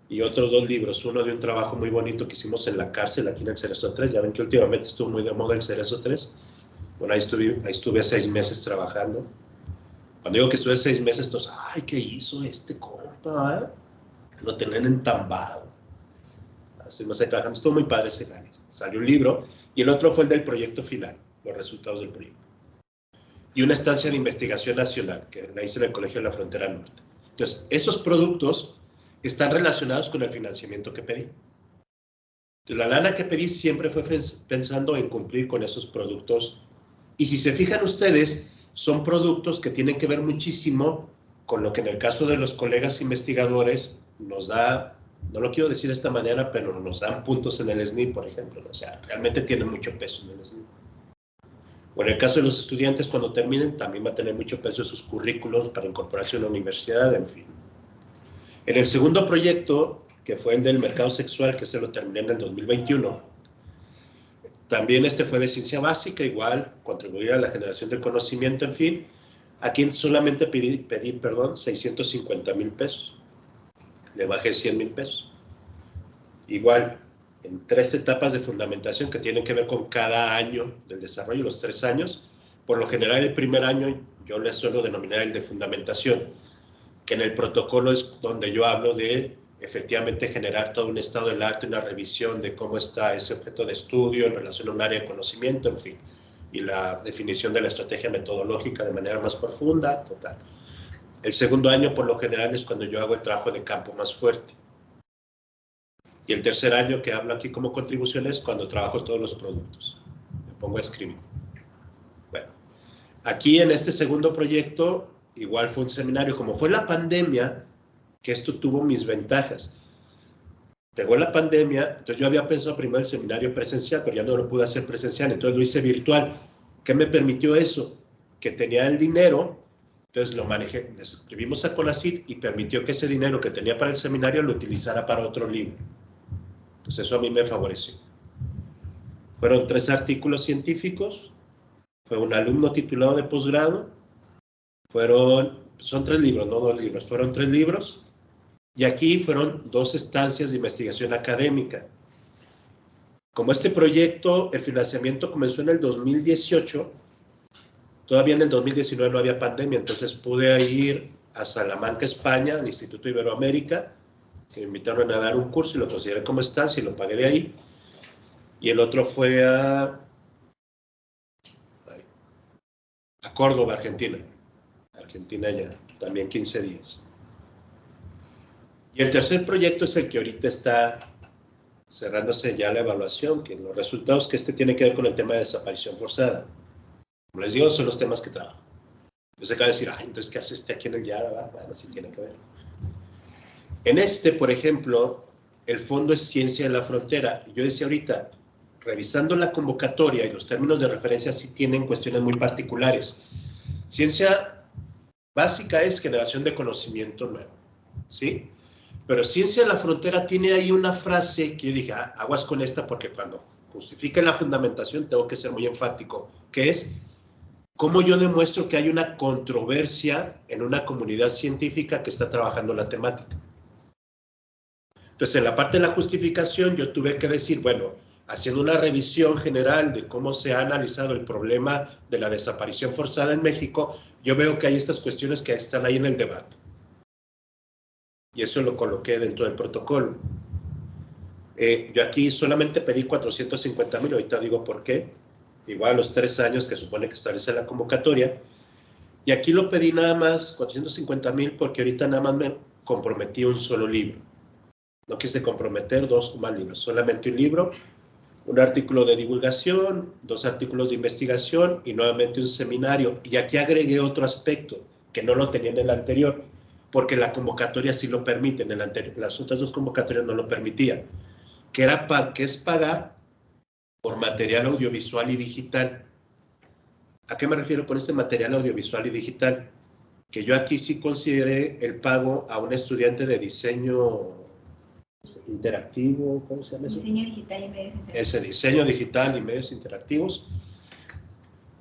Speaker 2: y otros 2 libros. Uno de un trabajo muy bonito que hicimos en la cárcel, aquí en el Cerezo 3. Ya ven que últimamente estuvo muy de moda el Cerezo 3. Bueno, ahí estuve 6 meses trabajando. Cuando digo que estuve 6 meses, todos, ay, ¿qué hizo este compa? ¿Eh? Lo tenían entambado. Estuvimos ahí trabajando, estuvo muy padre ese gane. Salió un libro y el otro fue el del proyecto final, los resultados del proyecto. Y una estancia de investigación nacional, que la hice en el Colegio de la Frontera Norte. Entonces, esos productos están relacionados con el financiamiento que pedí. Entonces, la lana que pedí siempre fue pensando en cumplir con esos productos. Y si se fijan ustedes, son productos que tienen que ver muchísimo con lo que en el caso de los colegas investigadores nos da, no lo quiero decir de esta manera, pero nos dan puntos en el SNI, por ejemplo. O sea, realmente tienen mucho peso en el SNI. O en el caso de los estudiantes, cuando terminen, también va a tener mucho peso sus currículos para incorporarse a una universidad, en fin. En el segundo proyecto, que fue el del mercado sexual, que se lo terminé en el 2021, también este fue de ciencia básica, igual, contribuir a la generación del conocimiento, en fin. Aquí solamente pedí 650,000 pesos. Le bajé 100,000 pesos. Igual, en 3 etapas de fundamentación que tienen que ver con cada año del desarrollo, los 3 años. Por lo general, el primer año yo le suelo denominar el de fundamentación, que en el protocolo es donde yo hablo de efectivamente generar todo un estado del arte, una revisión de cómo está ese objeto de estudio en relación a un área de conocimiento, en fin, y la definición de la estrategia metodológica de manera más profunda, total. El segundo año, por lo general, es cuando yo hago el trabajo de campo más fuerte. Y el tercer año, que hablo aquí como contribución, es cuando trabajo todos los productos. Me pongo a escribir. Bueno, aquí en este segundo proyecto, igual fue un seminario. Como fue la pandemia, que esto tuvo mis ventajas. Pegó la pandemia, entonces yo había pensado primero el seminario presencial, pero ya no lo pude hacer presencial, entonces lo hice virtual. ¿Qué me permitió eso? Que tenía el dinero, entonces lo manejé, le escribimos a CONACYT y permitió que ese dinero que tenía para el seminario lo utilizara para otro libro. Pues eso a mí me favoreció. Fueron 3 artículos científicos, fue un alumno titulado de posgrado, son 3 libros, no 2 libros, fueron 3 libros, y aquí fueron 2 estancias de investigación académica. Como este proyecto, el financiamiento comenzó en el 2018, Todavía en el 2019 no había pandemia, entonces pude ir a Salamanca, España, al Instituto Iberoamérica, que me invitaron a dar un curso y lo consideré como estancia y lo pagué de ahí. Y el otro fue a Córdoba, Argentina. Argentina ya, también 15 días. Y el tercer proyecto es el que ahorita está cerrándose ya la evaluación, que los resultados que tiene que ver con el tema de desaparición forzada. Como les digo, son los temas que trabajo. Entonces acaba de decir, ay, entonces, ¿qué hace aquí en el YADA? Bueno, sí tiene que ver. En por ejemplo, el fondo es Ciencia de la Frontera. Yo decía ahorita, revisando la convocatoria y los términos de referencia, sí tienen cuestiones muy particulares. Ciencia básica es generación de conocimiento nuevo, ¿sí? Pero Ciencia de la Frontera tiene ahí una frase que yo dije, aguas con esta, porque cuando justifique la fundamentación tengo que ser muy enfático, que es cómo yo demuestro que hay una controversia en una comunidad científica que está trabajando la temática. Entonces, en la parte de la justificación, yo tuve que decir, bueno, haciendo una revisión general de cómo se ha analizado el problema de la desaparición forzada en México, yo veo que hay estas cuestiones que están ahí en el debate. Y eso lo coloqué dentro del protocolo. Yo aquí solamente pedí 450,000, ahorita digo por qué. Igual a los 3 años que supone que establece la convocatoria. Y aquí lo pedí nada más, 450,000, porque ahorita nada más me comprometí un solo libro. No quise comprometer 2 o más libros, solamente un libro, un artículo de divulgación, 2 artículos de investigación y nuevamente un seminario. Y aquí agregué otro aspecto que no lo tenía en el anterior, porque la convocatoria sí lo permite, en el anterior, las otras 2 convocatorias no lo permitía, que es pagar por material audiovisual y digital. ¿A qué me refiero con este material audiovisual y digital? Que yo aquí sí consideré el pago a un estudiante de diseño interactivo, ¿cómo se llama eso?
Speaker 1: Diseño digital y medios interactivos.
Speaker 2: Ese, diseño digital y medios interactivos,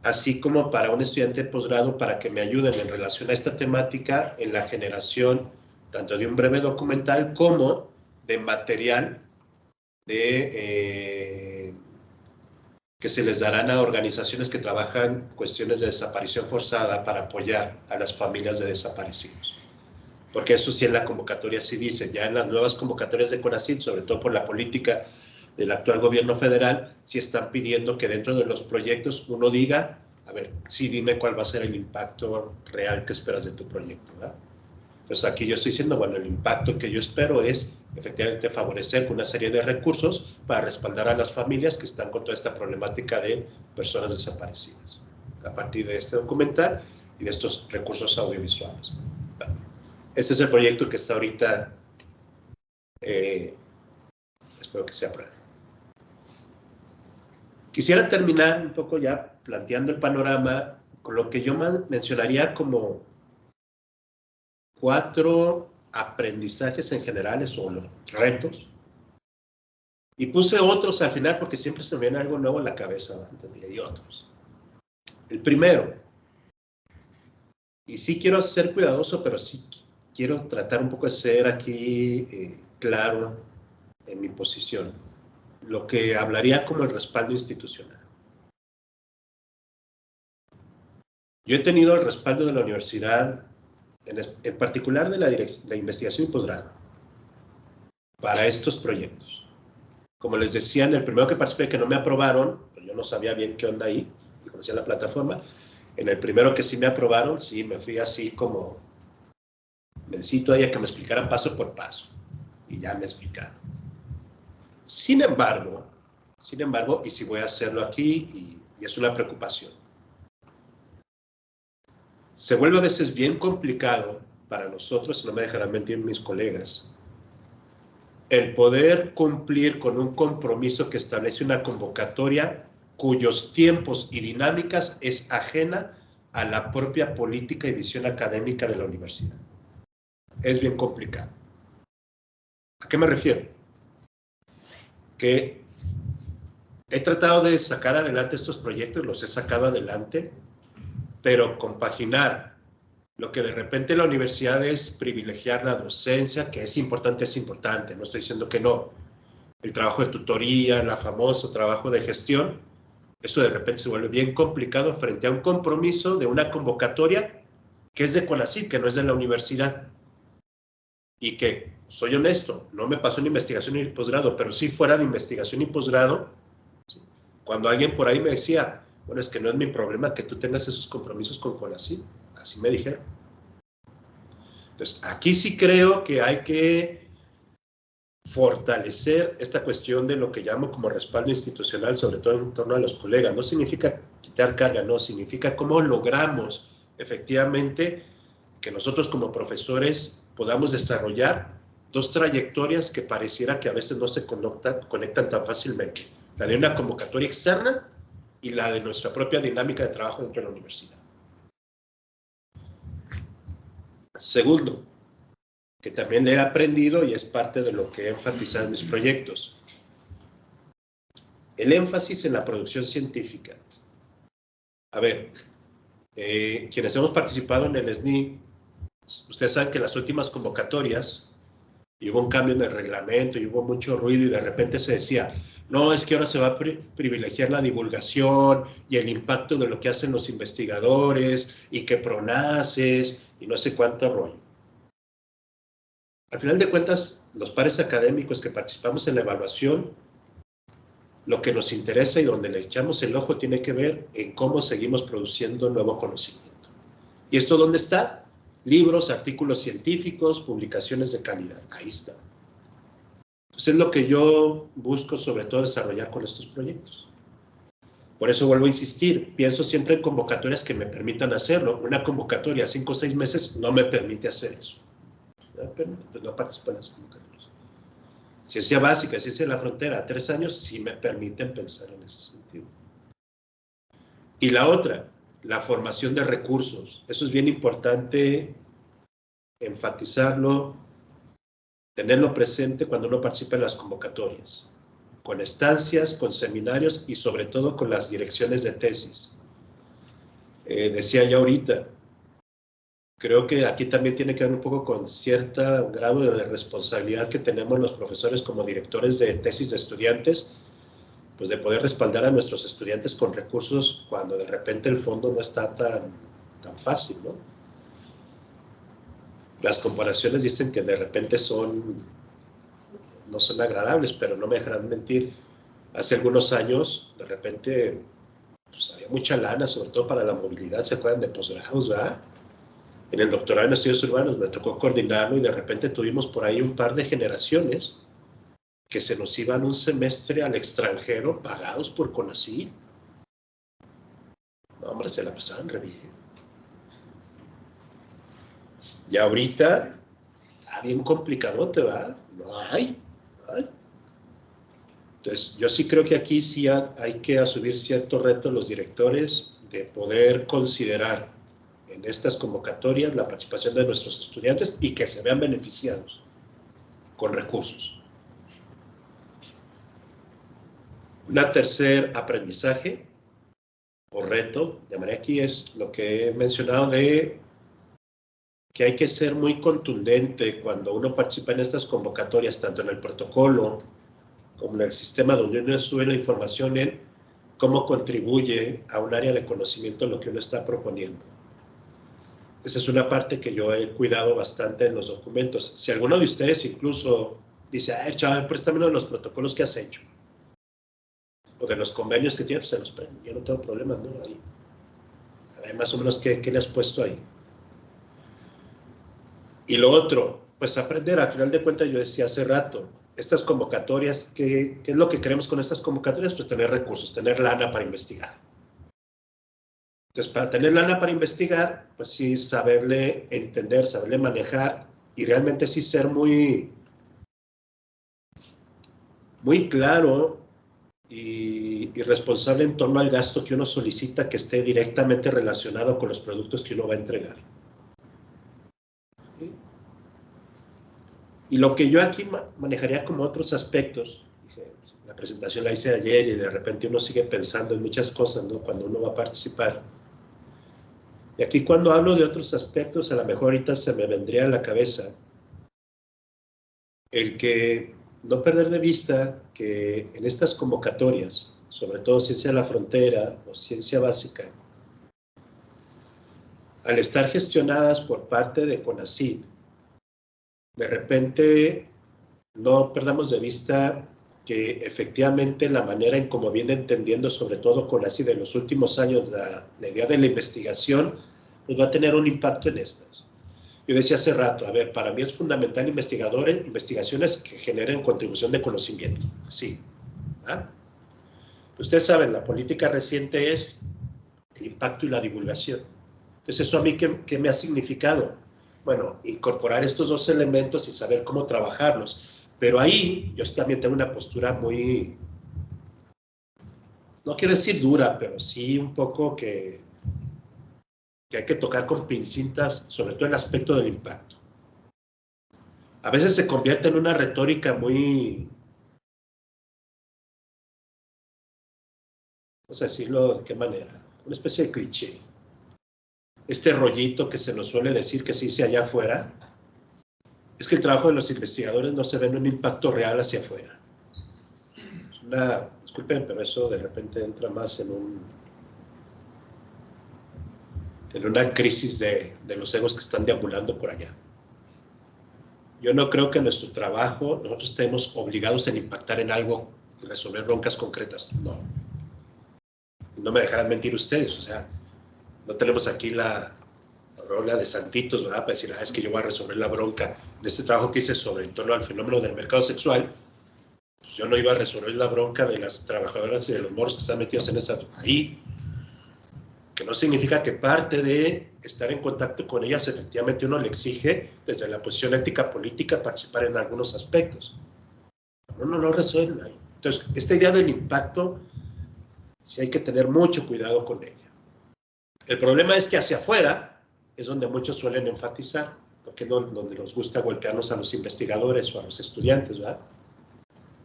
Speaker 2: así como para un estudiante de posgrado para que me ayuden en relación a esta temática en la generación tanto de un breve documental como de material que se les darán a organizaciones que trabajan cuestiones de desaparición forzada para apoyar a las familias de desaparecidos. Porque eso sí en la convocatoria sí dice, ya en las nuevas convocatorias de CONACYT, sobre todo por la política del actual gobierno federal, sí están pidiendo que dentro de los proyectos uno diga, a ver, sí dime cuál va a ser el impacto real que esperas de tu proyecto, ¿verdad? Entonces aquí yo estoy diciendo, bueno, el impacto que yo espero es efectivamente favorecer con una serie de recursos para respaldar a las familias que están con toda esta problemática de personas desaparecidas, a partir de este documental y de estos recursos audiovisuales. Bueno, este es el proyecto que está ahorita, espero que se apruebe. Quisiera terminar un poco ya planteando el panorama con lo que yo mencionaría como 4 aprendizajes en generales o los retos. Y puse otros al final porque siempre se me viene algo nuevo en la cabeza antes de que otros. El primero, y sí quiero ser cuidadoso, pero sí quiero tratar un poco de ser aquí claro en mi posición. Lo que hablaría como el respaldo institucional. Yo he tenido el respaldo de la universidad, en particular de la investigación y posgrado, para estos proyectos. Como les decía, en el primero que participé, que no me aprobaron, pues yo no sabía bien qué onda ahí, y conocía la plataforma. En el primero que sí me aprobaron, sí, me fui así como, necesito ahí a que me explicaran paso por paso, y ya me explicaron. Sin embargo, y si voy a hacerlo aquí, y es una preocupación, se vuelve a veces bien complicado para nosotros, no me dejarán mentir mis colegas, el poder cumplir con un compromiso que establece una convocatoria cuyos tiempos y dinámicas es ajena a la propia política y visión académica de la universidad. Es bien complicado. ¿A qué me refiero? Que he tratado de sacar adelante estos proyectos, los he sacado adelante, pero compaginar lo que de repente la universidad es privilegiar la docencia, que es importante, no estoy diciendo que no. El trabajo de tutoría, el famoso trabajo de gestión, Eso de repente se vuelve bien complicado frente a un compromiso de una convocatoria que es de CONACYT, que no es de la universidad. Y que, soy honesto, no me pasó en investigación y posgrado, pero si fuera de investigación y posgrado, cuando alguien por ahí me decía, bueno, es que no es mi problema que tú tengas esos compromisos con CONACYT, así me dijeron. Entonces, aquí sí creo que hay que fortalecer esta cuestión de lo que llamo como respaldo institucional, sobre todo en torno a los colegas. No significa quitar carga, no, significa cómo logramos efectivamente que nosotros como profesores podamos desarrollar dos trayectorias que pareciera que a veces no se conectan tan fácilmente. La de una convocatoria externa y la de nuestra propia dinámica de trabajo dentro de la universidad. Segundo, que también he aprendido y es parte de lo que he enfatizado en mis proyectos. El énfasis en la producción científica. A ver, quienes hemos participado en el SNI, ustedes saben que las últimas convocatorias, y hubo un cambio en el reglamento, y hubo mucho ruido, y de repente se decía, no, es que ahora se va a privilegiar la divulgación y el impacto de lo que hacen los investigadores, y que PRONACES, y no sé cuánto rollo. Al final de cuentas, los pares académicos que participamos en la evaluación, lo que nos interesa y donde le echamos el ojo tiene que ver en cómo seguimos produciendo nuevo conocimiento. ¿Y esto dónde está? Libros, artículos científicos, publicaciones de calidad. Ahí está. Entonces es lo que yo busco sobre todo desarrollar con estos proyectos. Por eso vuelvo a insistir, pienso siempre en convocatorias que me permitan hacerlo. Una convocatoria a 5 o 6 meses no me permite hacer eso. Pues no participo en las convocatorias. Ciencia básica, ciencia de la frontera, a 3 años sí me permiten pensar en ese sentido. Y la otra, la formación de recursos. Eso es bien importante enfatizarlo, tenerlo presente cuando uno participa en las convocatorias, con estancias, con seminarios y sobre todo con las direcciones de tesis. Decía ya ahorita, creo que aquí también tiene que ver un poco con cierto grado de responsabilidad que tenemos los profesores como directores de tesis de estudiantes, pues de poder respaldar a nuestros estudiantes con recursos cuando de repente el fondo no está tan fácil, ¿no? Las comparaciones dicen que de repente no son agradables, pero no me dejarán mentir. Hace algunos años, de repente, pues había mucha lana, sobre todo para la movilidad, ¿se acuerdan de posgrados, verdad? En el doctorado en estudios urbanos me tocó coordinarlo y de repente tuvimos por ahí un par de generaciones que se nos iban un semestre al extranjero pagados por CONACYT. No, hombre, se la pasaban re bien. Y ahorita, está bien complicadote, ¿verdad? No hay. Entonces, yo sí creo que aquí sí hay que asumir cierto reto los directores de poder considerar en estas convocatorias la participación de nuestros estudiantes y que se vean beneficiados con recursos. Un tercer aprendizaje o reto, llamaré aquí, es lo que he mencionado de que hay que ser muy contundente cuando uno participa en estas convocatorias, tanto en el protocolo como en el sistema donde uno sube la información en cómo contribuye a un área de conocimiento lo que uno está proponiendo. Esa es una parte que yo he cuidado bastante en los documentos. Si alguno de ustedes incluso dice, ay, chaval, préstame uno de los protocolos que has hecho, o de los convenios que tienes, pues se los prendo. Yo no tengo problemas, ¿no? Ahí. A ver, más o menos, ¿qué le has puesto ahí? Y lo otro, pues aprender, al final de cuentas, yo decía hace rato, estas convocatorias, ¿qué es lo que queremos con estas convocatorias? Pues tener recursos, tener lana para investigar. Entonces, para tener lana para investigar, pues sí, saberle entender, saberle manejar y realmente sí ser muy claro y responsable en torno al gasto que uno solicita que esté directamente relacionado con los productos que uno va a entregar. ¿Sí? Y lo que yo aquí manejaría como otros aspectos, la presentación la hice ayer y de repente uno sigue pensando en muchas cosas, ¿no? Cuando uno va a participar. Y aquí cuando hablo de otros aspectos, a lo mejor ahorita se me vendría a la cabeza el que no perder de vista que en estas convocatorias sobre todo ciencia de la frontera o ciencia básica, al estar gestionadas por parte de CONACYT, de repente no perdamos de vista que efectivamente la manera en cómo viene entendiendo, sobre todo CONACYT de los últimos años, la idea de la investigación, pues va a tener un impacto en estas. Yo decía hace rato, a ver, para mí es fundamental investigaciones que generen contribución de conocimiento, sí. ¿Ah? Ustedes saben, la política reciente es el impacto y la divulgación. Entonces, ¿eso a mí qué me ha significado? Bueno, incorporar estos dos elementos y saber cómo trabajarlos. Pero ahí yo también tengo una postura muy, no quiero decir dura, pero sí un poco que hay que tocar con pincitas, sobre todo el aspecto del impacto. A veces se convierte en una retórica muy, no sé decirlo de qué manera, una especie de cliché. Este rollito que se nos suele decir que se dice allá afuera, es que el trabajo de los investigadores no se ve en un impacto real hacia afuera. Disculpen, pero eso de repente entra más en una crisis de los egos que están deambulando por allá. Yo no creo que en nuestro trabajo nosotros estemos obligados en impactar en algo, en resolver broncas concretas, no. No me dejarán mentir ustedes, o sea, no tenemos aquí la rola de santitos, ¿verdad? Para decir, es que yo voy a resolver la bronca. En este trabajo que hice sobre en torno al fenómeno del mercado sexual, pues yo no iba a resolver la bronca de las trabajadoras y de los moros que están metidos en ahí, que no significa que parte de estar en contacto con ellas efectivamente uno le exige desde la posición ética política participar en algunos aspectos. Uno no resuelve ahí. Entonces, esta idea del impacto, sí hay que tener mucho cuidado con ella. El problema es que hacia afuera es donde muchos suelen enfatizar, porque es donde nos gusta golpearnos a los investigadores o a los estudiantes, ¿verdad?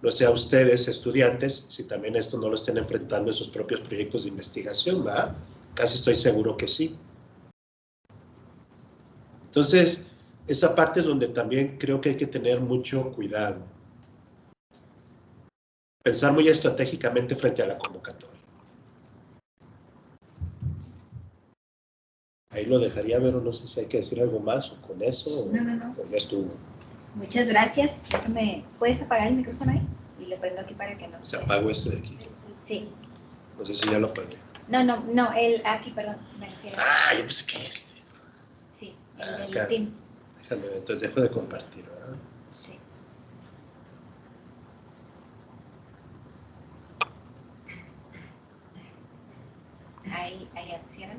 Speaker 2: No sé a ustedes, estudiantes, si también esto no lo estén enfrentando en sus propios proyectos de investigación, ¿verdad? Casi estoy seguro que sí. Entonces, esa parte es donde también creo que hay que tener mucho cuidado. Pensar muy estratégicamente frente a la convocatoria. Ahí lo dejaría ver, o no sé si hay que decir algo más o con eso.
Speaker 1: No.
Speaker 2: O ya estuvo.
Speaker 1: Muchas gracias. ¿Puedes apagar el micrófono ahí? Y le prendo aquí para que no
Speaker 2: se apagó este de aquí.
Speaker 1: Sí.
Speaker 2: No sé si ya lo apagué.
Speaker 1: No, aquí, perdón. Me refiero.
Speaker 2: Yo pensé que este.
Speaker 1: Sí, el del Teams.
Speaker 2: Déjame ver, entonces dejo de compartir, ¿verdad?
Speaker 1: Sí. Ahí cierran.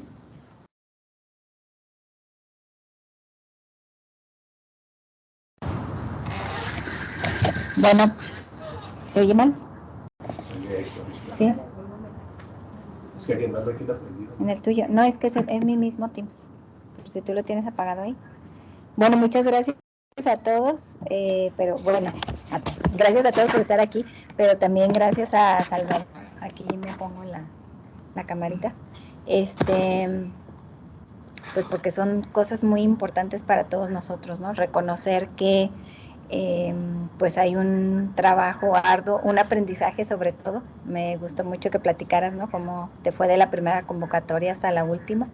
Speaker 1: Bueno, ¿se oye mal? Sí.
Speaker 2: Es que alguien más lo tiene aprendido.
Speaker 1: En el tuyo. No, es que es mi mismo Teams. Por si tú lo tienes apagado ahí. Bueno, muchas gracias a todos, pero bueno, a todos. Gracias a todos por estar aquí, pero también gracias a Salvador. Aquí me pongo la camarita. Pues porque son cosas muy importantes para todos nosotros, ¿no? Reconocer que pues hay un trabajo arduo, un aprendizaje sobre todo. Me gustó mucho que platicaras, ¿no? Cómo te fue de la primera convocatoria hasta la última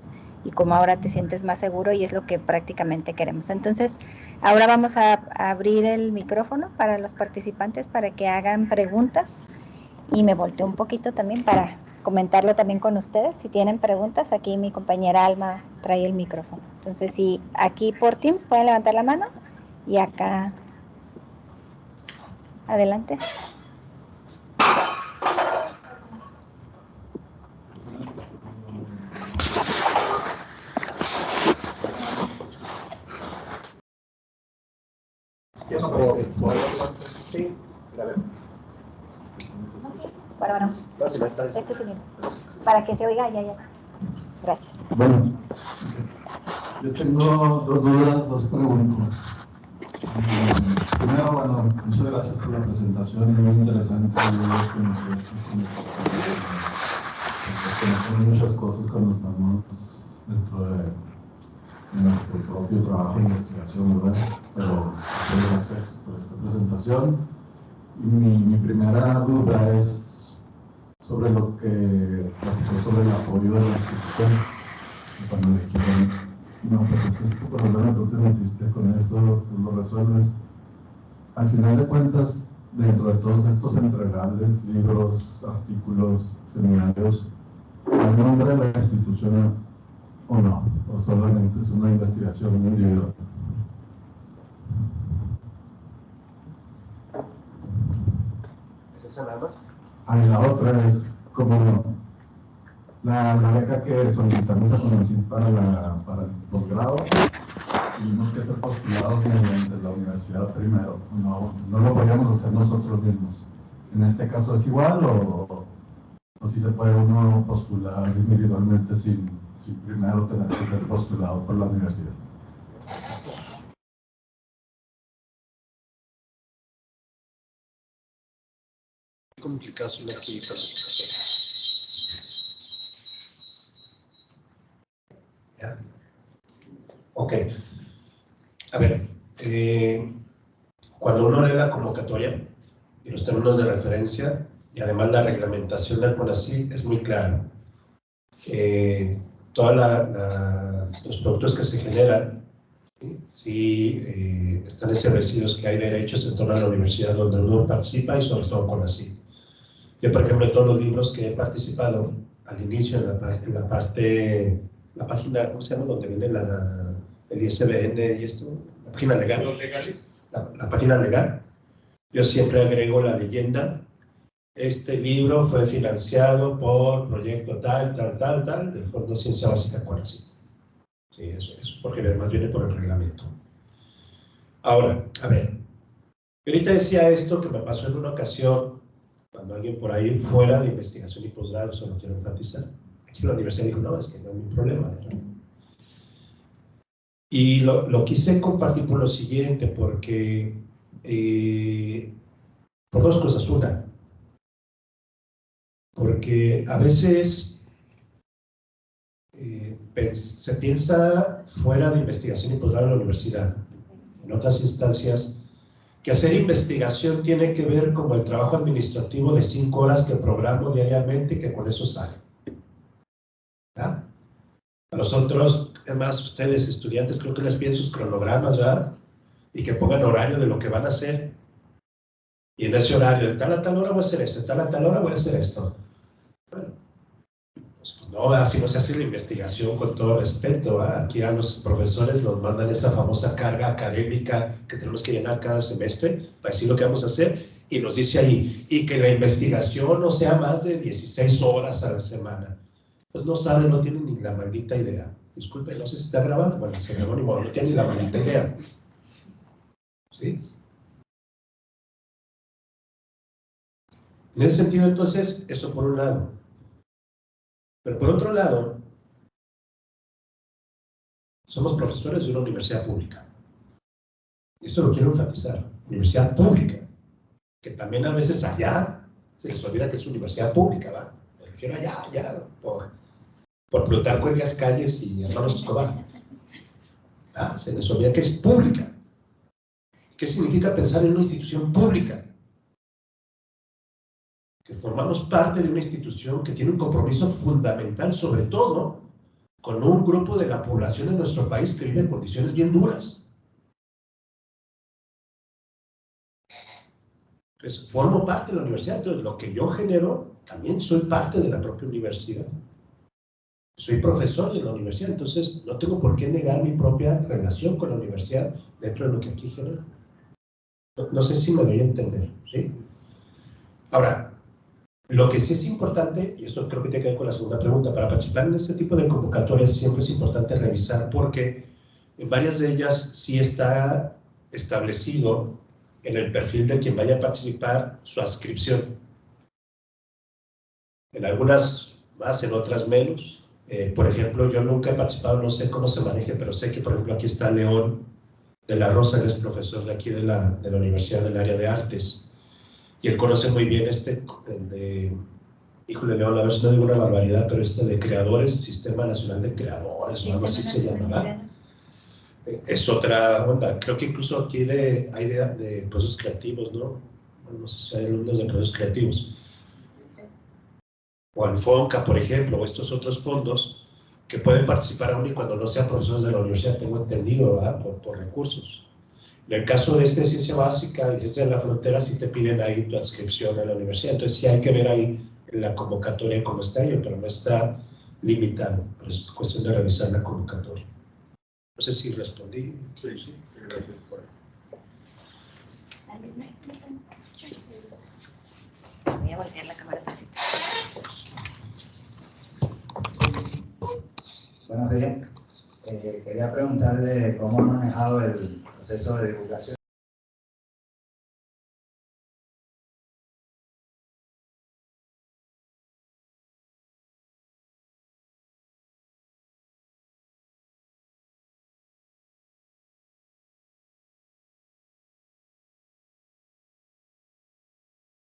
Speaker 1: y cómo ahora te sientes más seguro, y es lo que prácticamente queremos. Entonces, ahora vamos a abrir el micrófono para los participantes para que hagan preguntas, y me volteo un poquito también para comentarlo también con ustedes. Si tienen preguntas, aquí mi compañera Alma trae el micrófono. Entonces, si aquí por Teams pueden levantar la mano, y acá adelante.
Speaker 2: Sí, a ver.
Speaker 1: Bueno. Este señor. Para que se oiga, ya. Gracias.
Speaker 3: Bueno, yo tengo dos dudas, dos preguntas. Primero, bueno, muchas gracias por la presentación, es muy interesante. Conocemos muchas cosas cuando estamos dentro de nuestro propio trabajo de investigación, ¿verdad? Pero muchas gracias por esta presentación. Y mi primera duda es, sobre lo que platicó sobre el apoyo de la institución. Y cuando le dijeron, no, pues es tu problema, tú te metiste con eso, tú lo resuelves. Al final de cuentas, dentro de todos estos entregables, libros, artículos, seminarios, ¿hay nombre de la institución o no? ¿O solamente es una investigación individual?
Speaker 2: ¿Es esa nada más?
Speaker 3: Y la otra es, como la beca que solicitamos a CONACYT para el posgrado, tuvimos que ser postulados mediante la universidad primero, no lo podíamos hacer nosotros mismos. ¿En este caso es igual o si se puede uno postular individualmente sin primero tener que ser postulado por la universidad?
Speaker 2: Complicación aquí para ¿ya? Ok. A ver, cuando uno lee la convocatoria y los términos de referencia y además la reglamentación del CONACYT es muy clara. Todos los productos que se generan, sí, están establecidos que hay derechos en torno a la universidad donde uno participa y sobre todo CONACYT. Yo, por ejemplo, en todos los libros que he participado, al inicio, en la página, ¿cómo se llama? Donde viene el ISBN y esto, la página legal.
Speaker 4: ¿Los legales?
Speaker 2: La página legal. Yo siempre agrego la leyenda. Este libro fue financiado por proyecto tal, del Fondo Ciencia Básica CONACYT. Sí, eso porque además viene por el reglamento. Ahora, a ver, yo ahorita decía esto que me pasó en una ocasión, cuando alguien por ahí fuera de investigación y posgrado, solo quiero enfatizar. Aquí la universidad dijo, no, es que no es mi problema, ¿verdad? Y lo quise compartir por lo siguiente, porque por dos cosas. Una, porque a veces se piensa fuera de investigación y posgrado en la universidad, en otras instancias, que hacer investigación tiene que ver como el trabajo administrativo de 5 horas que programo diariamente y que con eso sale. ¿Ya? A nosotros, además, ustedes estudiantes, creo que les piden sus cronogramas, ¿ya? Y que pongan horario de lo que van a hacer. Y en ese horario, de tal a tal hora voy a hacer esto, de tal a tal hora voy a hacer esto. Bueno, pues no, así no se hace la investigación, con todo respeto, ¿eh? Aquí a los profesores nos mandan esa famosa carga académica que tenemos que llenar cada semestre para decir lo que vamos a hacer, y nos dice ahí, y que la investigación no sea más de 16 horas a la semana. Pues no saben, no tienen ni la maldita idea. Disculpe, no sé si está grabando, bueno, se grabó ni modo, no tienen ni la maldita idea. ¿Sí? En ese sentido, entonces, eso por un lado. Pero por otro lado, somos profesores de una universidad pública. Y eso lo quiero enfatizar. Universidad pública. Que también a veces allá se les olvida que es universidad pública, ¿va? Me refiero allá, por Plutarco Elías Calles y Hermanos Escobar. ¿Ah? Se les olvida que es pública. ¿Qué significa pensar en una institución pública? Que formamos parte de una institución que tiene un compromiso fundamental, sobre todo, con un grupo de la población de nuestro país que vive en condiciones bien duras. Entonces, formo parte de la universidad, entonces lo que yo genero, también soy parte de la propia universidad. Soy profesor de la universidad, entonces no tengo por qué negar mi propia relación con la universidad dentro de lo que aquí genero. No sé si me doy a entender, ¿sí? Ahora, lo que sí es importante, y esto creo que tiene que ver con la segunda pregunta, para participar en este tipo de convocatorias siempre es importante revisar, porque en varias de ellas sí está establecido en el perfil de quien vaya a participar su adscripción. En algunas más, en otras menos. Por ejemplo, yo nunca he participado, no sé cómo se maneje, pero sé que, por ejemplo, aquí está León de la Rosa, él es profesor de aquí de la Universidad del Área de Artes, y él conoce muy bien híjole, León, a ver si no digo una barbaridad, pero de creadores, Sistema Nacional de Creadores, o algo así se llamaba. Es otra onda, creo que incluso aquí hay de procesos creativos, ¿no? Bueno, no sé si hay alumnos de procesos creativos. o al FONCA, por ejemplo, o estos otros fondos que pueden participar aún y cuando no sean profesores de la universidad, tengo entendido, ¿verdad? Por recursos. En el caso de ciencia básica y ciencia de la frontera, sí te piden ahí tu adscripción a la universidad. Entonces sí hay que ver ahí en la convocatoria cómo está ello, pero no está limitado. Pero es cuestión de revisar la convocatoria. No sé si respondí. Sí, gracias.
Speaker 1: Voy a voltear la cámara un poquito.
Speaker 4: Buenos días. Quería preguntarle cómo ha manejado el proceso de divulgación.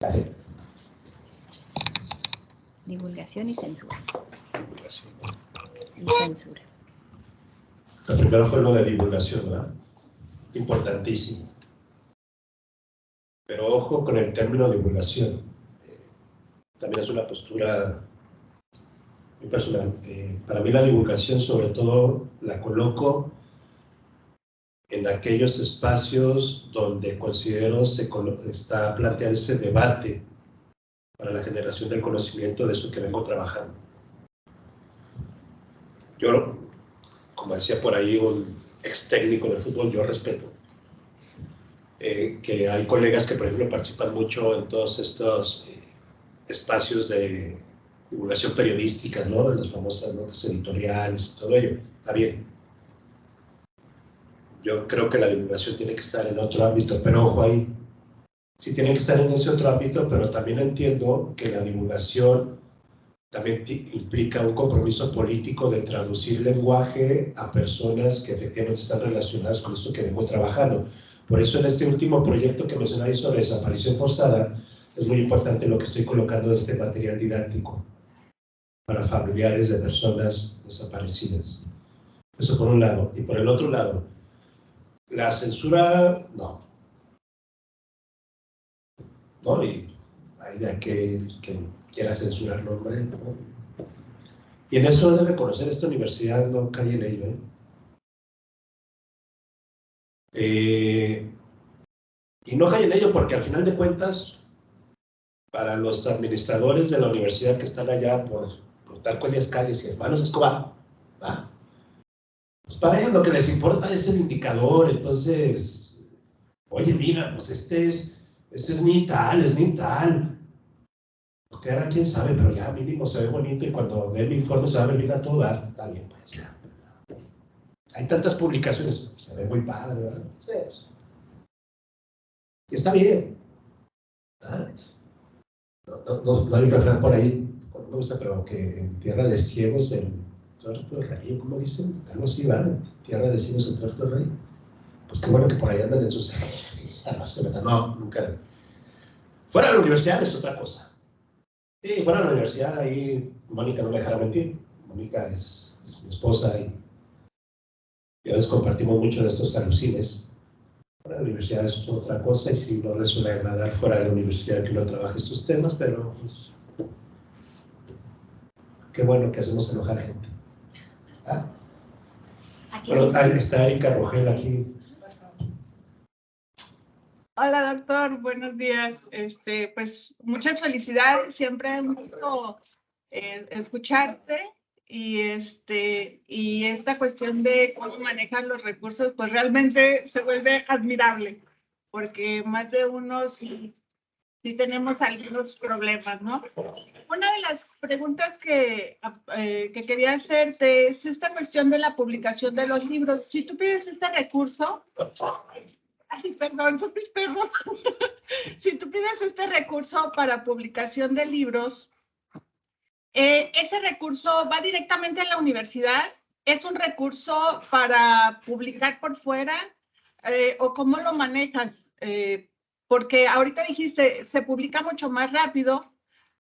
Speaker 4: Gracias.
Speaker 1: Divulgación y censura.
Speaker 2: Divulgación.
Speaker 1: Y censura.
Speaker 2: Lo primero fue lo de divulgación, ¿verdad? Importantísimo. Pero ojo con el término divulgación. También es una postura muy personal. Para mí la divulgación, sobre todo, la coloco en aquellos espacios donde considero está planteado ese debate para la generación del conocimiento de eso que vengo trabajando. Yo, como decía por ahí un ex técnico de fútbol, yo respeto que hay colegas que, por ejemplo, participan mucho en todos estos espacios de divulgación periodística, ¿no? Las famosas notas editoriales, todo ello. Está bien. Yo creo que la divulgación tiene que estar en otro ámbito, pero ojo ahí. Sí tiene que estar en ese otro ámbito, pero también entiendo que la divulgación también implica un compromiso político de traducir lenguaje a personas que efectivamente están relacionadas con esto que vengo trabajando. Por eso en este último proyecto que mencioné sobre desaparición forzada, es muy importante lo que estoy colocando de este material didáctico para familiares de personas desaparecidas. Eso por un lado. Y por el otro lado, la censura, no. ¿No? Y hay de aquel que quiera censurar nombre, ¿no? Y en eso de reconocer esta universidad no cae en ello, y no cae en ello porque al final de cuentas, para los administradores de la universidad que están allá por Plutarco Elías Calles y Hermanos Escobar, ¿va? Pues para ellos lo que les importa es el indicador. Entonces, oye, mira, pues este es ni tal, es ni tal. Porque ahora quién sabe, pero ya mínimo se ve bonito y cuando dé el informe se va a venir a todo dar. Está bien, pues ya. Hay tantas publicaciones, se ve muy padre, ¿verdad? Entonces, y está bien. ¿Ah? No hay un refrán por ahí, no me gusta, pero que en tierra de ciegos el tuerto de rey, ¿cómo dicen? Algo así, ¿va? En tierra de ciegos el tuerto de rey. Pues qué bueno que por ahí andan en sus... No, nunca. Fuera de la universidad es otra cosa. Sí, fuera de la universidad ahí Mónica no me dejará mentir. Mónica es mi esposa y a veces compartimos mucho de estos alucines. Fuera de la universidad es otra cosa y sí, no les suele agradar fuera de la universidad que uno trabaje estos temas, pero pues, qué bueno que hacemos enojar a gente. ¿Ah? Bueno, ahí está Erika Rogel aquí.
Speaker 5: Hola, doctor, buenos días. Pues muchas felicidades, siempre un gusto escucharte y esta cuestión de cómo manejan los recursos, pues realmente se vuelve admirable, porque más de uno sí tenemos algunos problemas, ¿no? Una de las preguntas que quería hacerte es esta cuestión de la publicación de los libros. Si tú pides este recurso... Ay, perdón, son mis perros. Si tú pides este recurso para publicación de libros, ¿ese recurso va directamente a la universidad? ¿Es un recurso para publicar por fuera? ¿O cómo lo manejas? Porque ahorita dijiste, se publica mucho más rápido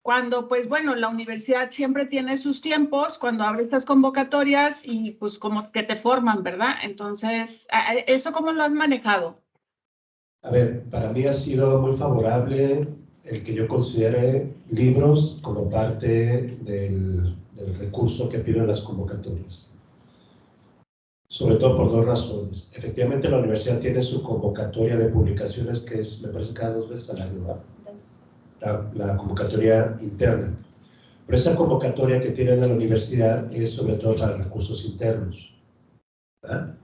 Speaker 5: cuando, pues bueno, la universidad siempre tiene sus tiempos, cuando abre estas convocatorias y pues como que te forman, ¿verdad? Entonces, ¿eso cómo lo has manejado?
Speaker 2: A ver, para mí ha sido muy favorable el que yo considere libros como parte del recurso que piden las convocatorias. Sobre todo por dos razones. Efectivamente, la universidad tiene su convocatoria de publicaciones, que es, me parece, cada 2 veces al año, ¿verdad? La convocatoria interna. Pero esa convocatoria que tiene la universidad es sobre todo para recursos internos, ¿verdad?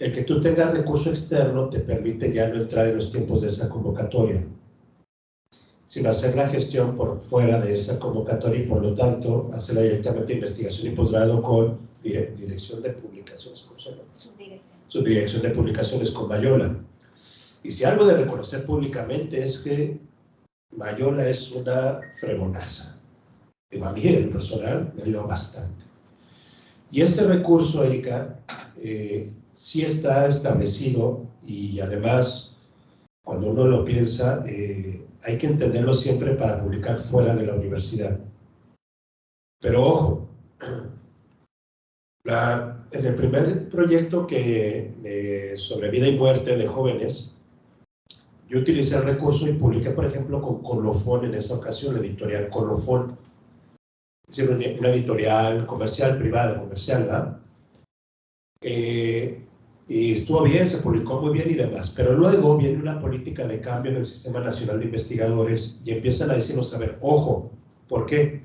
Speaker 2: El que tú tengas recurso externo te permite ya no entrar en los tiempos de esa convocatoria, sino hacer la gestión por fuera de esa convocatoria y, por lo tanto, hacerla directamente investigación y posgrado con dirección de publicaciones, ¿cómo se llama? Subdirección de publicaciones con Mayola. Y si algo de reconocer públicamente es que Mayola es una fregonaza. Y a mí, en lo personal, me ha ayudado bastante. Y este recurso, Erika, sí está establecido, y además, cuando uno lo piensa, hay que entenderlo siempre para publicar fuera de la universidad. Pero ojo, en el primer proyecto sobre vida y muerte de jóvenes, yo utilicé el recurso y publiqué, por ejemplo, con Colofón en esa ocasión, la editorial Colofón. Es decir, una editorial comercial, privada, comercial, ¿verdad? Y estuvo bien, se publicó muy bien y demás, pero luego viene una política de cambio en el Sistema Nacional de Investigadores y empiezan a decirnos, a ver, ojo, ¿por qué?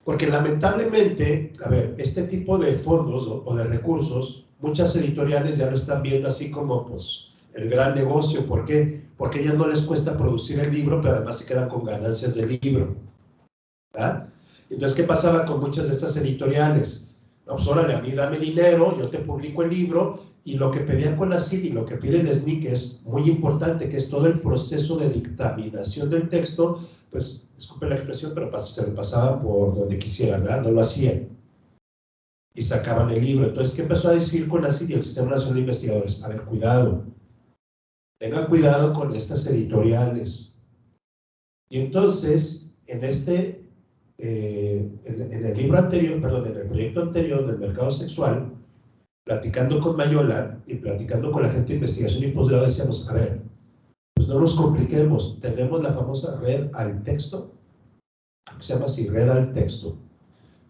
Speaker 2: Porque lamentablemente, a ver, este tipo de fondos o de recursos, muchas editoriales ya lo están viendo así como, pues, el gran negocio. ¿Por qué? Porque a ellas no les cuesta producir el libro, pero además se quedan con ganancias del libro, ¿verdad? Entonces, ¿qué pasaba con muchas de estas editoriales? No, pues órale, a mí dame dinero, yo te publico el libro, y lo que pedían con la CID y lo que pide el SNI, que es muy importante, que es todo el proceso de dictaminación del texto, pues, disculpen la expresión, pero se lo pasaba por donde quisieran, ¿verdad? No lo hacían. Y sacaban el libro. Entonces, ¿qué empezó a decir con la CID y el Sistema Nacional de Investigadores? A ver, cuidado. Tengan cuidado con estas editoriales. Y entonces, en el libro anterior, perdón, en el proyecto anterior del mercado sexual, platicando con Mayola y platicando con la gente de investigación y posgrado, decíamos, a ver, pues no nos compliquemos, tenemos la famosa red al texto, se llama así, red al texto,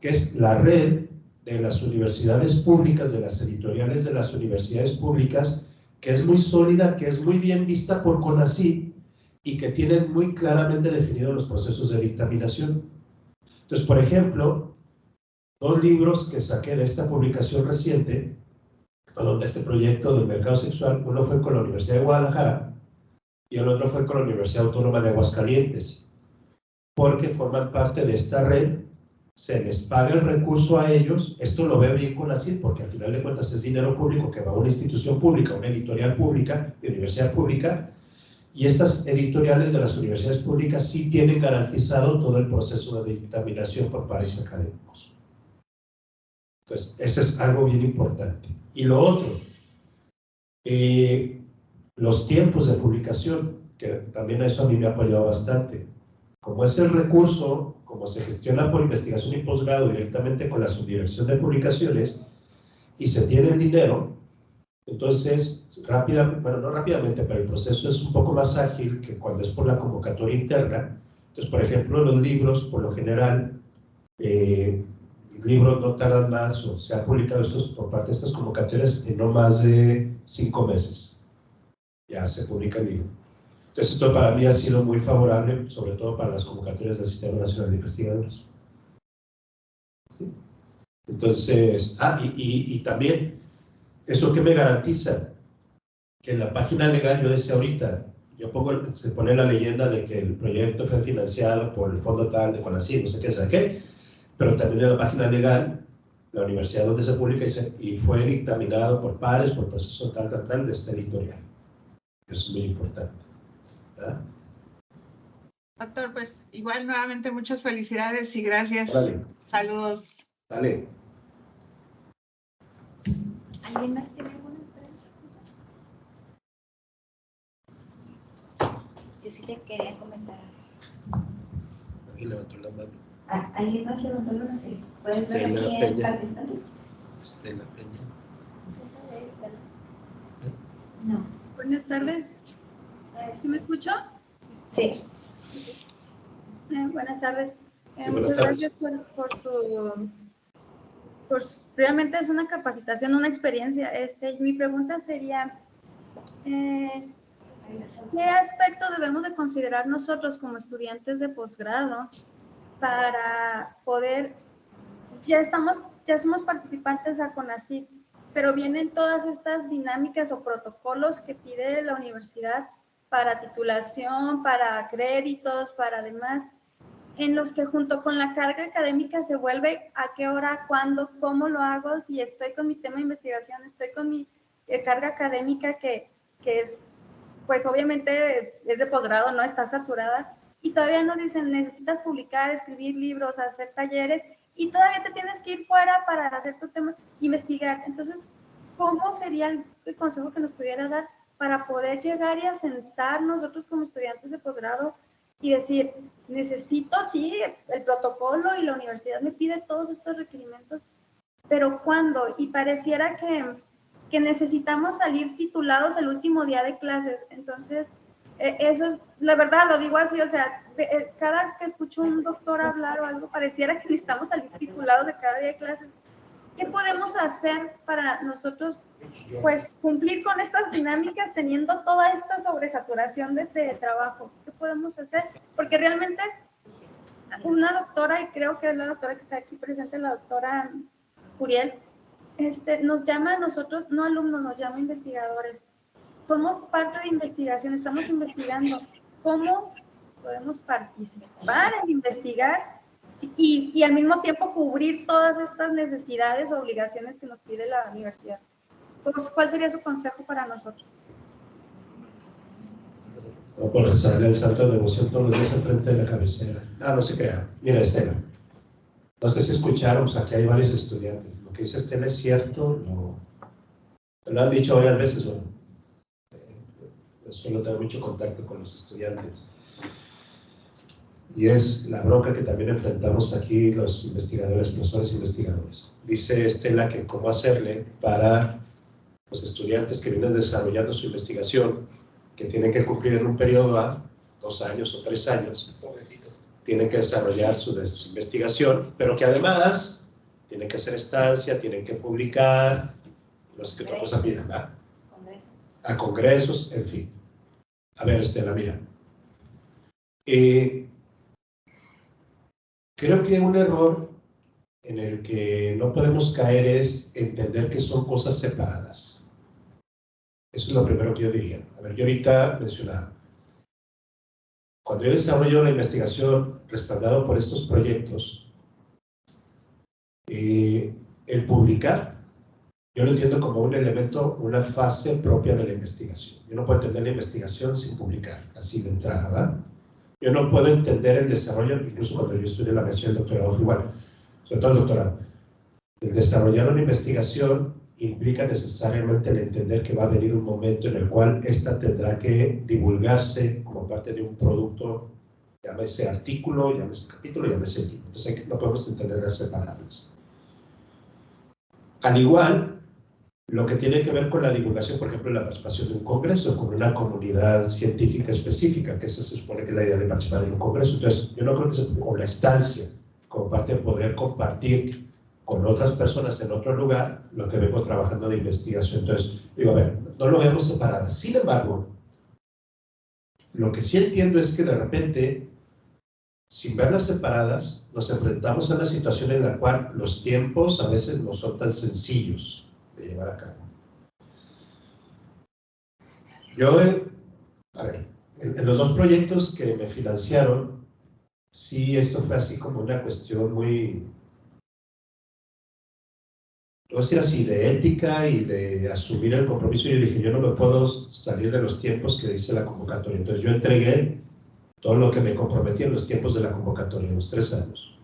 Speaker 2: que es la red de las universidades públicas, de las editoriales de las universidades públicas, que es muy sólida, que es muy bien vista por CONACYT y que tienen muy claramente definidos los procesos de dictaminación. Entonces, por ejemplo, 2 libros que saqué de esta publicación reciente, de este proyecto del mercado sexual, uno fue con la Universidad de Guadalajara y el otro fue con la Universidad Autónoma de Aguascalientes, porque forman parte de esta red, se les paga el recurso a ellos, esto lo ve bien CONACYT, porque al final de cuentas es dinero público que va a una institución pública, una editorial pública, de universidad pública, y estas editoriales de las universidades públicas sí tienen garantizado todo el proceso de dictaminación por pares académicos. Entonces, eso es algo bien importante. Y lo otro, los tiempos de publicación, que también eso a mí me ha apoyado bastante. Como es el recurso, como se gestiona por investigación y posgrado directamente con la subdirección de publicaciones y se tiene el dinero, entonces, bueno, no rápidamente, pero el proceso es un poco más ágil que cuando es por la convocatoria interna. Entonces, por ejemplo, los libros, por lo general, libros no tardan más, o se han publicado estos por parte de estas convocatorias en no más de 5 meses. Ya se publica el libro. Entonces, esto para mí ha sido muy favorable, sobre todo para las convocatorias del Sistema Nacional de Investigadores. ¿Sí? Entonces, y también, ¿eso qué me garantiza? Que en la página legal, yo decía ahorita, se pone la leyenda de que el proyecto fue financiado por el fondo tal de CONACYT, no sé qué, ¿sabe qué? Pero también en la página legal, la universidad donde se publica dice, y fue dictaminado por pares, por proceso tal, de esta editorial. Eso es muy importante. ¿Verdad?
Speaker 5: Doctor, pues igual nuevamente muchas felicidades y gracias.
Speaker 2: Órale.
Speaker 5: Saludos.
Speaker 2: Dale.
Speaker 1: ¿Alguien más tiene alguna pregunta? Yo sí te quería comentar.
Speaker 2: Alguien levantó la mano.
Speaker 1: ¿Alguien más levantó la mano? Sí. ¿Puedes ver
Speaker 2: Estela
Speaker 1: aquí en
Speaker 2: Peña.
Speaker 1: participantes?
Speaker 2: Estela Peña.
Speaker 1: No.
Speaker 6: Buenas tardes. ¿Sí me escucha?
Speaker 1: Sí.
Speaker 6: Buenas tardes.
Speaker 2: Buenas
Speaker 6: Muchas
Speaker 2: tardes.
Speaker 6: gracias realmente es una capacitación, una experiencia. Mi pregunta sería, ¿qué aspectos debemos de considerar nosotros como estudiantes de posgrado para poder, ya somos participantes a CONACYT, pero vienen todas estas dinámicas o protocolos que pide la universidad para titulación, para créditos, para demás, en los que junto con la carga académica se vuelve a qué hora, cuándo, cómo lo hago, si estoy con mi tema de investigación, estoy con mi carga académica que es, pues obviamente es de posgrado, no está saturada, y todavía nos dicen, necesitas publicar, escribir libros, hacer talleres, y todavía te tienes que ir fuera para hacer tu tema, investigar. Entonces, ¿cómo sería el consejo que nos pudiera dar para poder llegar y asentar nosotros como estudiantes de posgrado y decir, necesito, sí, el protocolo y la universidad me pide todos estos requerimientos, pero ¿cuándo? Y pareciera que necesitamos salir titulados el último día de clases. Entonces, eso es, la verdad, lo digo así, o sea, cada que escucho a un doctor hablar o algo, pareciera que necesitamos salir titulados de cada día de clases. ¿Qué podemos hacer para nosotros, pues, cumplir con estas dinámicas teniendo toda esta sobresaturación de trabajo? ¿Qué podemos hacer? Porque realmente una doctora, y creo que es la doctora que está aquí presente, la doctora Curiel, nos llama a nosotros, no alumnos, nos llama investigadores. Somos parte de investigación, estamos investigando. ¿Cómo podemos participar en investigar y al mismo tiempo cubrir todas estas necesidades o obligaciones que nos pide la universidad? Pues, ¿cuál sería su consejo para nosotros?
Speaker 2: No, por rezarle el santo de devoción todos los días enfrente de la cabecera. No se crea. Mira, Estela, no sé si escucharon, pues aquí hay varios estudiantes. Lo que dice Estela es cierto, lo han dicho varias veces. Bueno, suelo tener mucho contacto con los estudiantes. Y es la bronca que también enfrentamos aquí los investigadores, profesores investigadores. Dice Estela que cómo hacerle para los estudiantes que vienen desarrollando su investigación, que tienen que cumplir en un periodo a 2 años o 3 años, tienen que desarrollar su investigación, pero que además tienen que hacer estancia, tienen que publicar, no sé qué otra cosa piden, ¿verdad? A congresos, en fin. A ver, Estela, mira. Creo que un error en el que no podemos caer es entender que son cosas separadas. Eso es lo primero que yo diría. A ver, yo ahorita mencionaba, cuando yo desarrollo la investigación respaldado por estos proyectos, el publicar, yo lo entiendo como un elemento, una fase propia de la investigación. Yo no puedo entender la investigación sin publicar, así de entrada, ¿verdad? Yo no puedo entender el desarrollo, incluso cuando yo estudié la maestría y el doctorado fue igual, sobre todo el doctorado. El desarrollar una investigación implica necesariamente el entender que va a venir un momento en el cual ésta tendrá que divulgarse como parte de un producto, llámese artículo, llámese capítulo, llámese libro. Entonces no podemos entenderlas separadas. Al igual, lo que tiene que ver con la divulgación, por ejemplo, la participación de un congreso, con una comunidad científica específica, que esa se supone que es la idea de participar en un congreso. Entonces, yo no creo que sea o la estancia, como parte de poder compartir con otras personas en otro lugar lo que vengo trabajando de investigación. Entonces, digo, a ver, no lo veamos separadas. Sin embargo, lo que sí entiendo es que de repente, sin verlas separadas, nos enfrentamos a una situación en la cual los tiempos a veces no son tan sencillos de llevar a cabo. Yo, a ver, en los 2 proyectos que me financiaron, sí, esto fue así como una cuestión muy, voy a decir así, de ética y de asumir el compromiso. Yo dije, yo no me puedo salir de los tiempos que dice la convocatoria. Entonces yo entregué todo lo que me comprometí en los tiempos de la convocatoria, en los 3 años.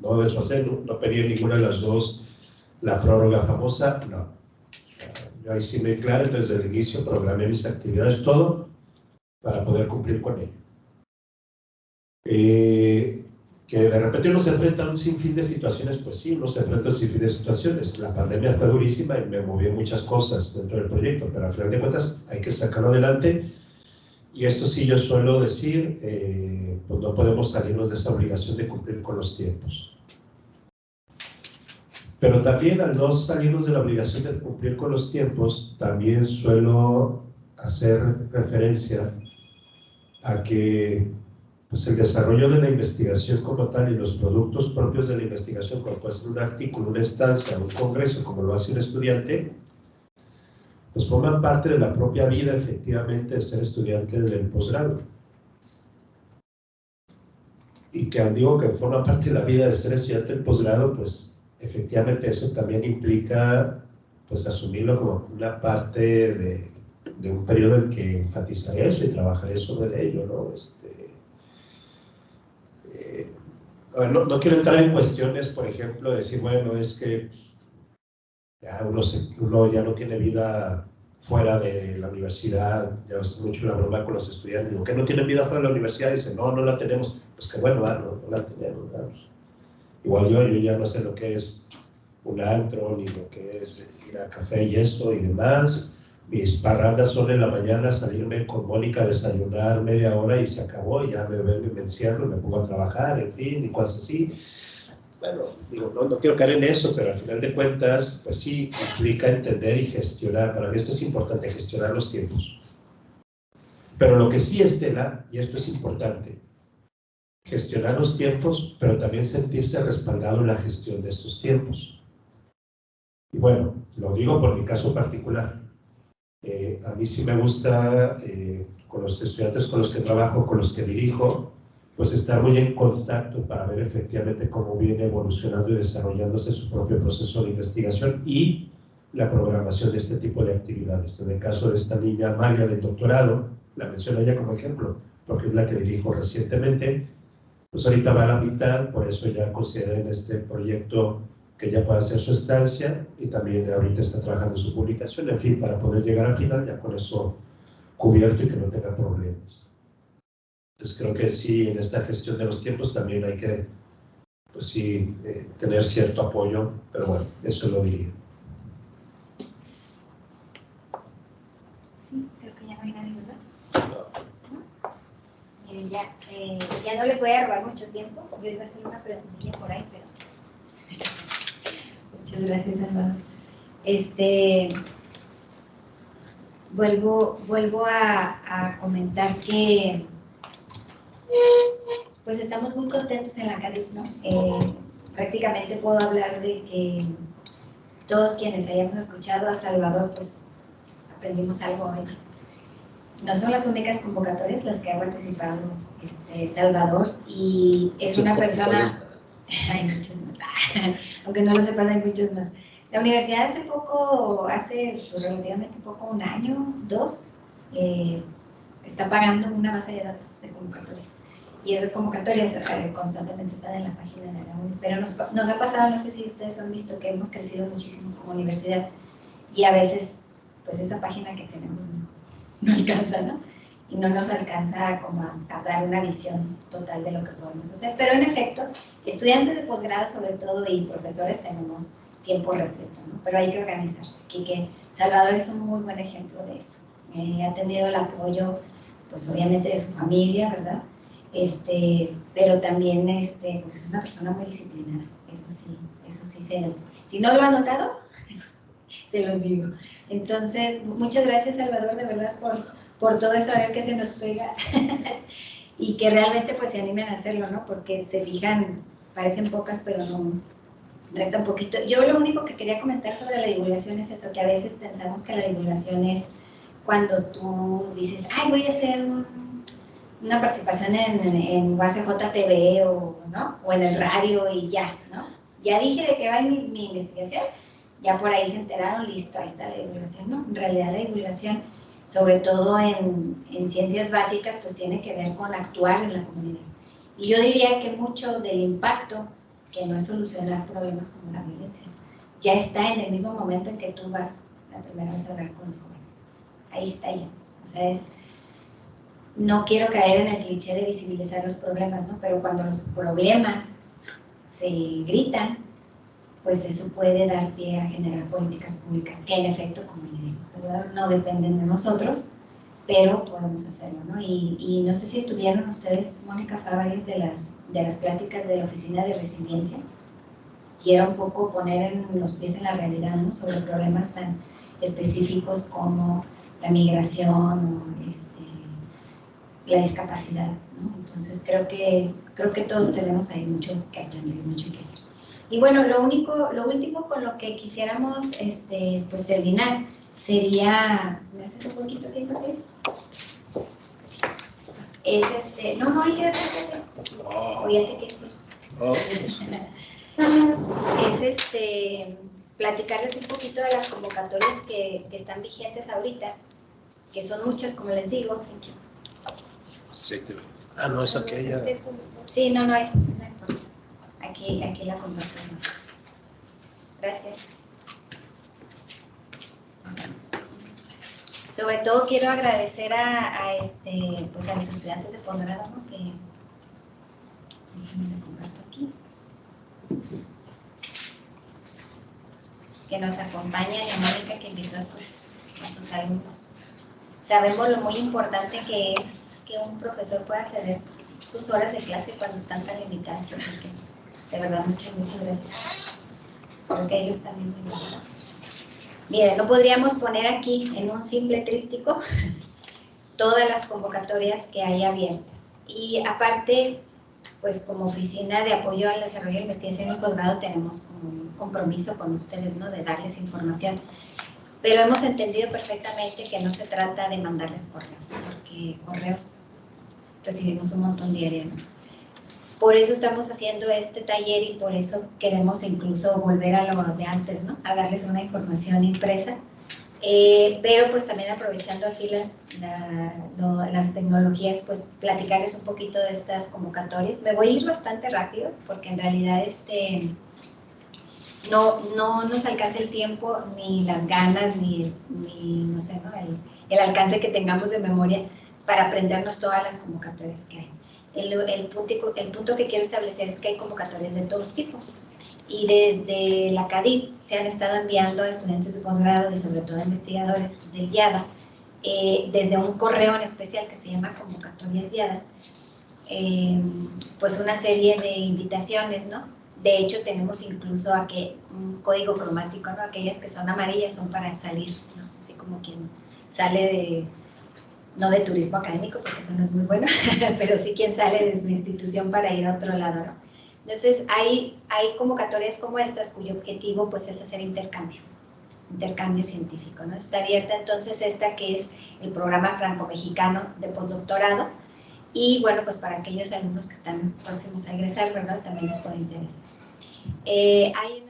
Speaker 2: No desfasé, no pedí en ninguna de las 2 la prórroga famosa, no. Yo ahí sí me claro, entonces desde el inicio programé mis actividades, todo, para poder cumplir con ello. Que de repente uno se enfrenta a un sinfín de situaciones, pues sí, uno se enfrenta a un sinfín de situaciones. La pandemia fue durísima y me movió muchas cosas dentro del proyecto, pero al final de cuentas hay que sacarlo adelante Y esto sí yo suelo decir, pues no podemos salirnos de esa obligación de cumplir con los tiempos. Pero también al no salirnos de la obligación de cumplir con los tiempos, también suelo hacer referencia a que pues, el desarrollo de la investigación como tal y los productos propios de la investigación, como puede ser un artículo, una estancia, un congreso, como lo hace un estudiante, pues forman parte de la propia vida, efectivamente, de ser estudiante del posgrado. Y que al digo que forma parte de la vida de ser estudiante del posgrado, pues efectivamente eso también implica pues asumirlo como una parte de un periodo en que enfatizaré eso y trabajaré sobre ello, ¿no? No quiero entrar en cuestiones, por ejemplo, de decir, bueno, es que ya uno ya no tiene vida fuera de la universidad, ya estoy mucho en la broma con los estudiantes, digo, ¿que no tienen vida fuera de la universidad? Y dicen, no la tenemos. Pues que bueno, no la tenemos. Igual yo ya no sé lo que es un antro, ni lo que es ir a café y eso y demás. Mis parrandas son en la mañana, salirme con Mónica a desayunar media hora y se acabó, y ya me encierro, me pongo a trabajar, en fin, y cosas así. Bueno, digo, no quiero caer en eso, pero al final de cuentas, pues sí, implica entender y gestionar. Para mí esto es importante, gestionar los tiempos. Pero lo que sí, Estela, y esto es importante, gestionar los tiempos, pero también sentirse respaldado en la gestión de estos tiempos. Y bueno, lo digo por mi caso particular. A mí sí me gusta, con los estudiantes con los que trabajo, con los que dirijo, pues estar muy en contacto para ver efectivamente cómo viene evolucionando y desarrollándose su propio proceso de investigación y la programación de este tipo de actividades. En el caso de esta niña María del doctorado, la menciono ella como ejemplo, porque es la que dirijo recientemente, pues ahorita va a la mitad, por eso ya consideré en este proyecto que ella pueda hacer su estancia y también ahorita está trabajando en su publicación, en fin, para poder llegar al final ya con eso cubierto y que no tenga problemas. Entonces creo que sí, en esta gestión de los tiempos también hay que, pues sí, tener cierto apoyo, pero bueno, eso lo diría.
Speaker 1: Sí, creo que ya no hay nadie, ¿verdad? No. Miren, ya no les voy a robar mucho tiempo. Yo iba a hacer una preguntilla por ahí, pero... Muchas gracias, Salvador. Vuelvo a comentar que pues estamos muy contentos en la CADIP, ¿no? Prácticamente puedo hablar de que todos quienes hayamos escuchado a Salvador, pues aprendimos algo hoy. No son las únicas convocatorias las que ha participado Salvador, y es una persona... Hay muchas más, aunque no lo sepan, hay muchas más. La universidad hace pues, relativamente poco, un año, 2, está pagando una base de datos de convocatorias. Y esas convocatorias constantemente están en la página de la UNI. Pero nos ha pasado, no sé si ustedes han visto, que hemos crecido muchísimo como universidad. Y a veces, pues esa página que tenemos no alcanza, ¿no? Y no nos alcanza como a dar una visión total de lo que podemos hacer. Pero en efecto, estudiantes de posgrado sobre todo y profesores tenemos tiempo repleto, ¿no? Pero hay que organizarse. Que Salvador es un muy buen ejemplo de eso. Ha tenido el apoyo, pues obviamente de su familia, ¿verdad? Pero también pues es una persona muy disciplinada. Eso sí si no lo ha notado, se los digo. Entonces, muchas gracias, Salvador, de verdad, por todo eso, a ver qué se nos pega. Y que realmente pues se animen a hacerlo, ¿no? Porque se fijan, parecen pocas, pero no es tan poquito. Yo lo único que quería comentar sobre la divulgación es eso, que a veces pensamos que la divulgación es cuando tú dices, ay, voy a hacer una participación en UACJ TV ¿no? O en el radio y ya, ¿no? Ya dije de qué va mi investigación, ya por ahí se enteraron, listo, ahí está la divulgación, ¿no? En realidad la divulgación, sobre todo en ciencias básicas, pues tiene que ver con actuar en la comunidad. Y yo diría que mucho del impacto, que no es solucionar problemas como la violencia, ya está en el mismo momento en que tú vas la primera vez a hablar con los jóvenes. Ahí está ya. O sea, no quiero caer en el cliché de visibilizar los problemas, ¿no? Pero cuando los problemas se gritan, pues eso puede dar pie a generar políticas públicas que en efecto, como le digo, no dependen de nosotros, pero podemos hacerlo, ¿no? Y no sé si estuvieron ustedes, Mónica, para varias de las pláticas de la Oficina de Resiliencia. Quiero un poco poner los pies en la realidad, ¿no? Sobre problemas tan específicos como la migración o la discapacidad, ¿no? Entonces creo que todos tenemos ahí mucho que aprender, mucho que hacer. Y bueno, lo último con lo que quisiéramos pues terminar sería, ¿me haces un poquito aquí, papel? Es no, ahí quédate. O ya te quieres ir. Es platicarles un poquito de las convocatorias que están vigentes ahorita, que son muchas, como les digo.
Speaker 2: Sí, no, es aquella.
Speaker 1: Sí, no importa. Aquí la comparto. Gracias. Sobre todo quiero agradecer pues a los estudiantes de posgrado, ¿no? Déjenme lo comparto aquí. Que nos acompañan, y a Mónica que invitó a sus alumnos. Sabemos lo muy importante que es que un profesor pueda ceder sus horas de clase cuando están tan limitadas, porque de verdad muchas gracias. Porque ellos también me ayudan. Miren, no podríamos poner aquí en un simple tríptico todas las convocatorias que hay abiertas. Y aparte, pues como Oficina de Apoyo al Desarrollo de Investigación y Posgrado tenemos como un compromiso con ustedes, ¿no? De darles información. Pero hemos entendido perfectamente que no se trata de mandarles correos, porque correos recibimos un montón diario, ¿no? Por eso estamos haciendo este taller y por eso queremos incluso volver a lo de antes, ¿no? A darles una información impresa, pero pues también aprovechando aquí las tecnologías, pues platicarles un poquito de estas convocatorias. Me voy a ir bastante rápido porque en realidad no nos alcanza el tiempo, ni las ganas, ni no sé, ¿no? el alcance que tengamos de memoria para aprendernos todas las convocatorias que hay. El punto que quiero establecer es que hay convocatorias de todos tipos. Y desde la CADIP se han estado enviando a estudiantes de posgrado y sobre todo a investigadores del IADA, desde un correo en especial que se llama Convocatorias IADA, pues una serie de invitaciones, ¿no? De hecho, tenemos incluso un código cromático, ¿no? Aquellas que son amarillas son para salir, ¿no? Así como quien sale no de turismo académico, porque eso no es muy bueno, pero sí quien sale de su institución para ir a otro lado, ¿no? Entonces, hay convocatorias como estas cuyo objetivo, pues, es hacer intercambio científico, ¿no? Está abierta entonces esta que es el programa franco-mexicano de postdoctorado, y bueno, pues para aquellos alumnos que están próximos a egresar, ¿verdad? También les puede interesar. Hay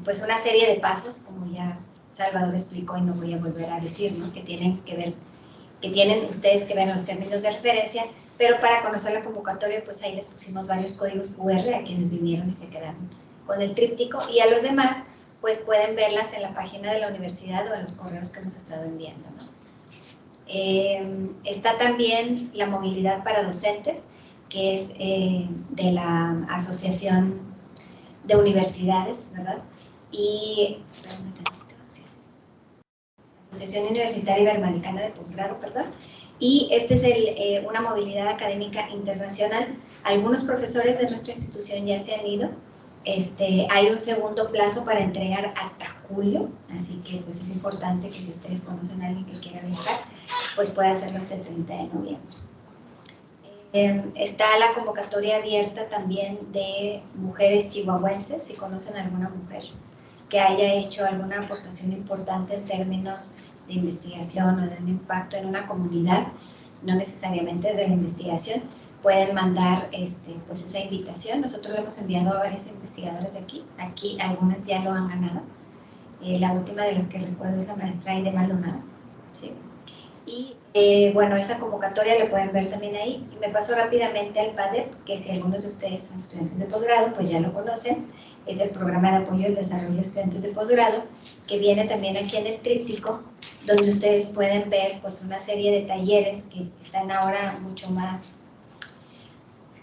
Speaker 1: pues una serie de pasos, como ya Salvador explicó y no voy a volver a decir, ¿no? Que tienen ustedes que ver en los términos de referencia, pero para conocer la convocatoria, pues ahí les pusimos varios códigos QR a quienes vinieron y se quedaron con el tríptico, y a los demás, pues pueden verlas en la página de la universidad o en los correos que hemos estado enviando, ¿no? Está también la movilidad para docentes, que es de la Asociación de Universidades, ¿verdad? Y Asociación Universitaria Iberoamericana de Posgrado, perdón. Y este es una movilidad académica internacional. Algunos profesores de nuestra institución ya se han ido. Hay un segundo plazo para entregar hasta julio, así que pues es importante que si ustedes conocen a alguien que quiera viajar, pues puede hacerlo hasta el 30 de noviembre. Está la convocatoria abierta también de mujeres chihuahuenses, si conocen a alguna mujer que haya hecho alguna aportación importante en términos de investigación o de un impacto en una comunidad, no necesariamente desde la investigación, pueden mandar pues esa invitación. Nosotros lo hemos enviado a varios investigadores de aquí algunas ya lo han ganado. La última de las que recuerdo es la maestra Aide Maldonado, ¿sí? Y bueno, esa convocatoria la pueden ver también ahí. Y me paso rápidamente al PADEP, que si algunos de ustedes son estudiantes de posgrado, pues ya lo conocen. Es el Programa de Apoyo al Desarrollo de Estudiantes de Posgrado, que viene también aquí en el tríptico, donde ustedes pueden ver pues una serie de talleres que están ahora mucho más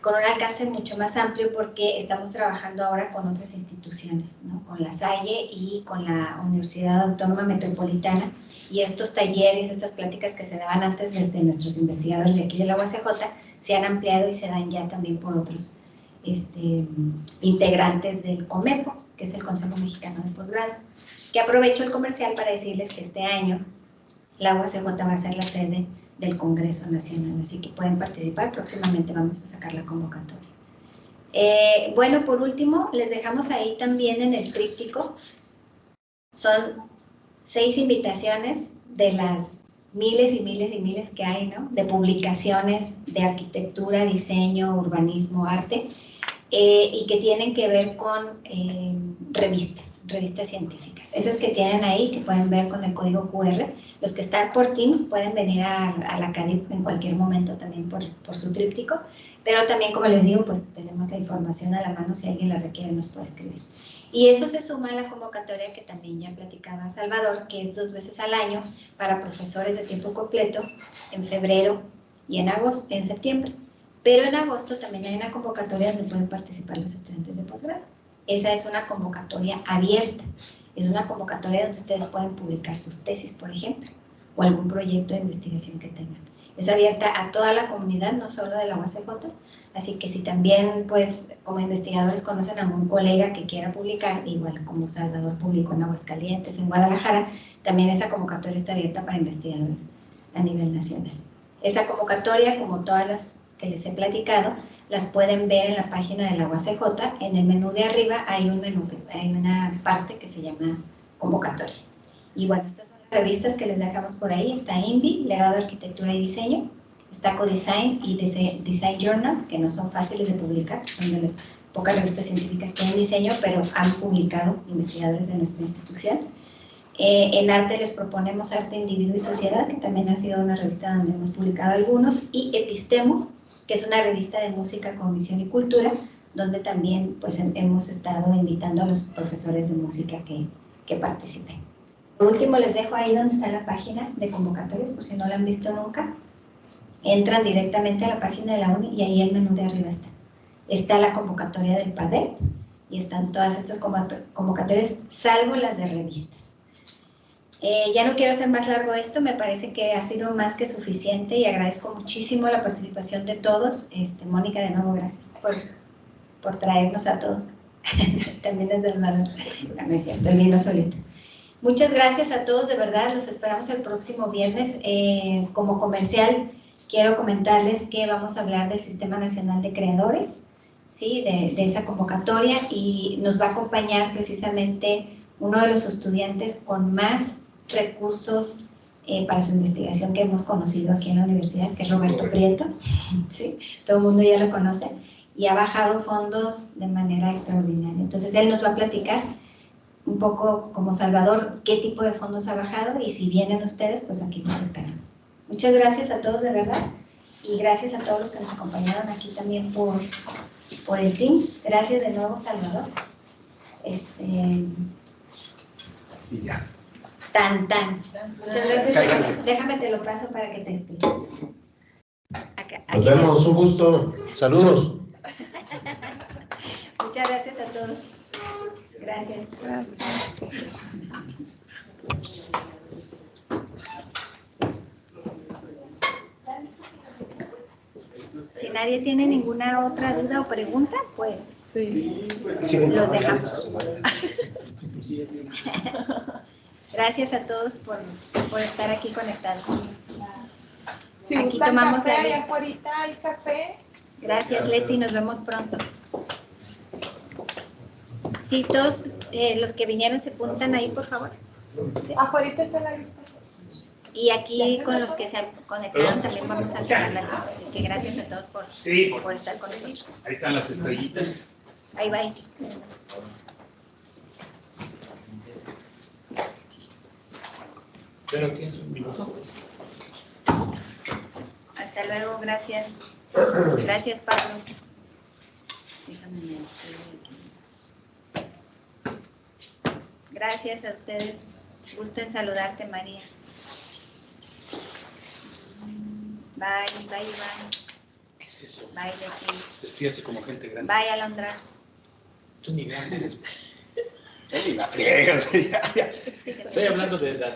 Speaker 1: con un alcance mucho más amplio porque estamos trabajando ahora con otras instituciones, ¿no? Con la Salle y con la Universidad Autónoma Metropolitana, y estos talleres, estas pláticas que se daban antes desde nuestros investigadores de aquí de la UACJ se han ampliado y se dan ya también por otros integrantes del COMEPO, que es el Consejo Mexicano de Posgrado, que aprovecho el comercial para decirles que este año la UACJ va a ser la sede del Congreso Nacional, así que pueden participar. Próximamente vamos a sacar la convocatoria. Bueno, por último, les dejamos ahí también en el tríptico, son 6 invitaciones de las miles y miles y miles que hay, ¿no? De publicaciones de arquitectura, diseño, urbanismo, arte, y que tienen que ver con revistas científicas. Esas que tienen ahí, que pueden ver con el código QR. Los que están por Teams pueden venir a la CADIP en cualquier momento también por su tríptico, pero también, como les digo, pues tenemos la información a la mano, si alguien la requiere nos puede escribir. Y eso se suma a la convocatoria que también ya platicaba Salvador, que es 2 veces al año para profesores de tiempo completo, en febrero y en septiembre. Pero en agosto también hay una convocatoria donde pueden participar los estudiantes de posgrado. Esa es una convocatoria abierta. Es una convocatoria donde ustedes pueden publicar sus tesis, por ejemplo, o algún proyecto de investigación que tengan. Es abierta a toda la comunidad, no solo de la UACJ. Así que si también, pues, como investigadores conocen a un colega que quiera publicar, igual como Salvador publicó en Aguascalientes, en Guadalajara, también esa convocatoria está abierta para investigadores a nivel nacional. Esa convocatoria, como todas las que les he platicado, las pueden ver en la página de la UACJ. En el menú de arriba hay una parte que se llama convocatorias. Y bueno, estas son las revistas que les dejamos por ahí. Está INVI, Legado de Arquitectura y Diseño. Está CoDesign y Design Journal, que no son fáciles de publicar, son de las pocas revistas científicas que tienen diseño, pero han publicado investigadores de nuestra institución. En arte les proponemos Arte, Individuo y Sociedad, que también ha sido una revista donde hemos publicado algunos, y Epistemos, que es una revista de música, cognición y cultura, donde también pues, hemos estado invitando a los profesores de música que participen. Por último, les dejo ahí donde está la página de convocatorias, por si no la han visto nunca. Entran directamente a la página de la UNI y ahí el menú de arriba está. Está la convocatoria del PADEP y están todas estas convocatorias, salvo las de revistas. Ya no quiero hacer más largo esto, me parece que ha sido más que suficiente y agradezco muchísimo la participación de todos. Mónica, de nuevo, gracias por traernos a todos. También es del lado, no es cierto, el vino solito. Muchas gracias a todos, de verdad, los esperamos el próximo viernes. Como comercial, quiero comentarles que vamos a hablar del Sistema Nacional de Creadores, ¿sí? de esa convocatoria, y nos va a acompañar precisamente uno de los estudiantes con más recursos para su investigación que hemos conocido aquí en la universidad, que es Roberto Prieto, ¿sí? Todo el mundo ya lo conoce, y ha bajado fondos de manera extraordinaria. Entonces él nos va a platicar un poco como Salvador qué tipo de fondos ha bajado, y si vienen ustedes, pues aquí los esperamos. Muchas gracias a todos, de verdad, y gracias a todos los que nos acompañaron aquí también por el Teams. Gracias de nuevo, Salvador.
Speaker 2: Y ya.
Speaker 1: Tan. Muchas gracias. Déjame te lo paso para que te expliques.
Speaker 2: Nos vemos, un gusto. Saludos.
Speaker 1: Muchas gracias a todos. Gracias. Si nadie tiene ninguna otra duda o pregunta, pues sí, los dejamos. Gracias a todos por estar aquí conectados.
Speaker 5: Si
Speaker 1: aquí
Speaker 5: gustan
Speaker 1: tomamos
Speaker 5: café,
Speaker 1: la
Speaker 5: allá
Speaker 1: lista.
Speaker 5: afuera hay café.
Speaker 1: Gracias, Leti, nos vemos pronto. Sí, todos los que vinieron se apuntan ahí, por favor. ¿Sí?
Speaker 5: Afuera está la lista.
Speaker 1: Y aquí con los que se conectaron también vamos a cerrar la lista. Así que gracias a todos por estar con nosotros.
Speaker 7: Ahí están las estrellitas.
Speaker 1: Ahí va.
Speaker 7: Pero aquí es un minuto.
Speaker 1: Hasta luego, gracias. Gracias, Pablo. Déjame me despedir aquí. Gracias a ustedes. Gusto en saludarte, María. Bye, bye, bye.
Speaker 7: es eso?
Speaker 1: Bye, Leti.
Speaker 7: Fíjese como gente grande.
Speaker 1: Bye, Alondra.
Speaker 7: Tú ni grande eres.
Speaker 2: Y la friegas, ya.
Speaker 7: Estoy hablando de la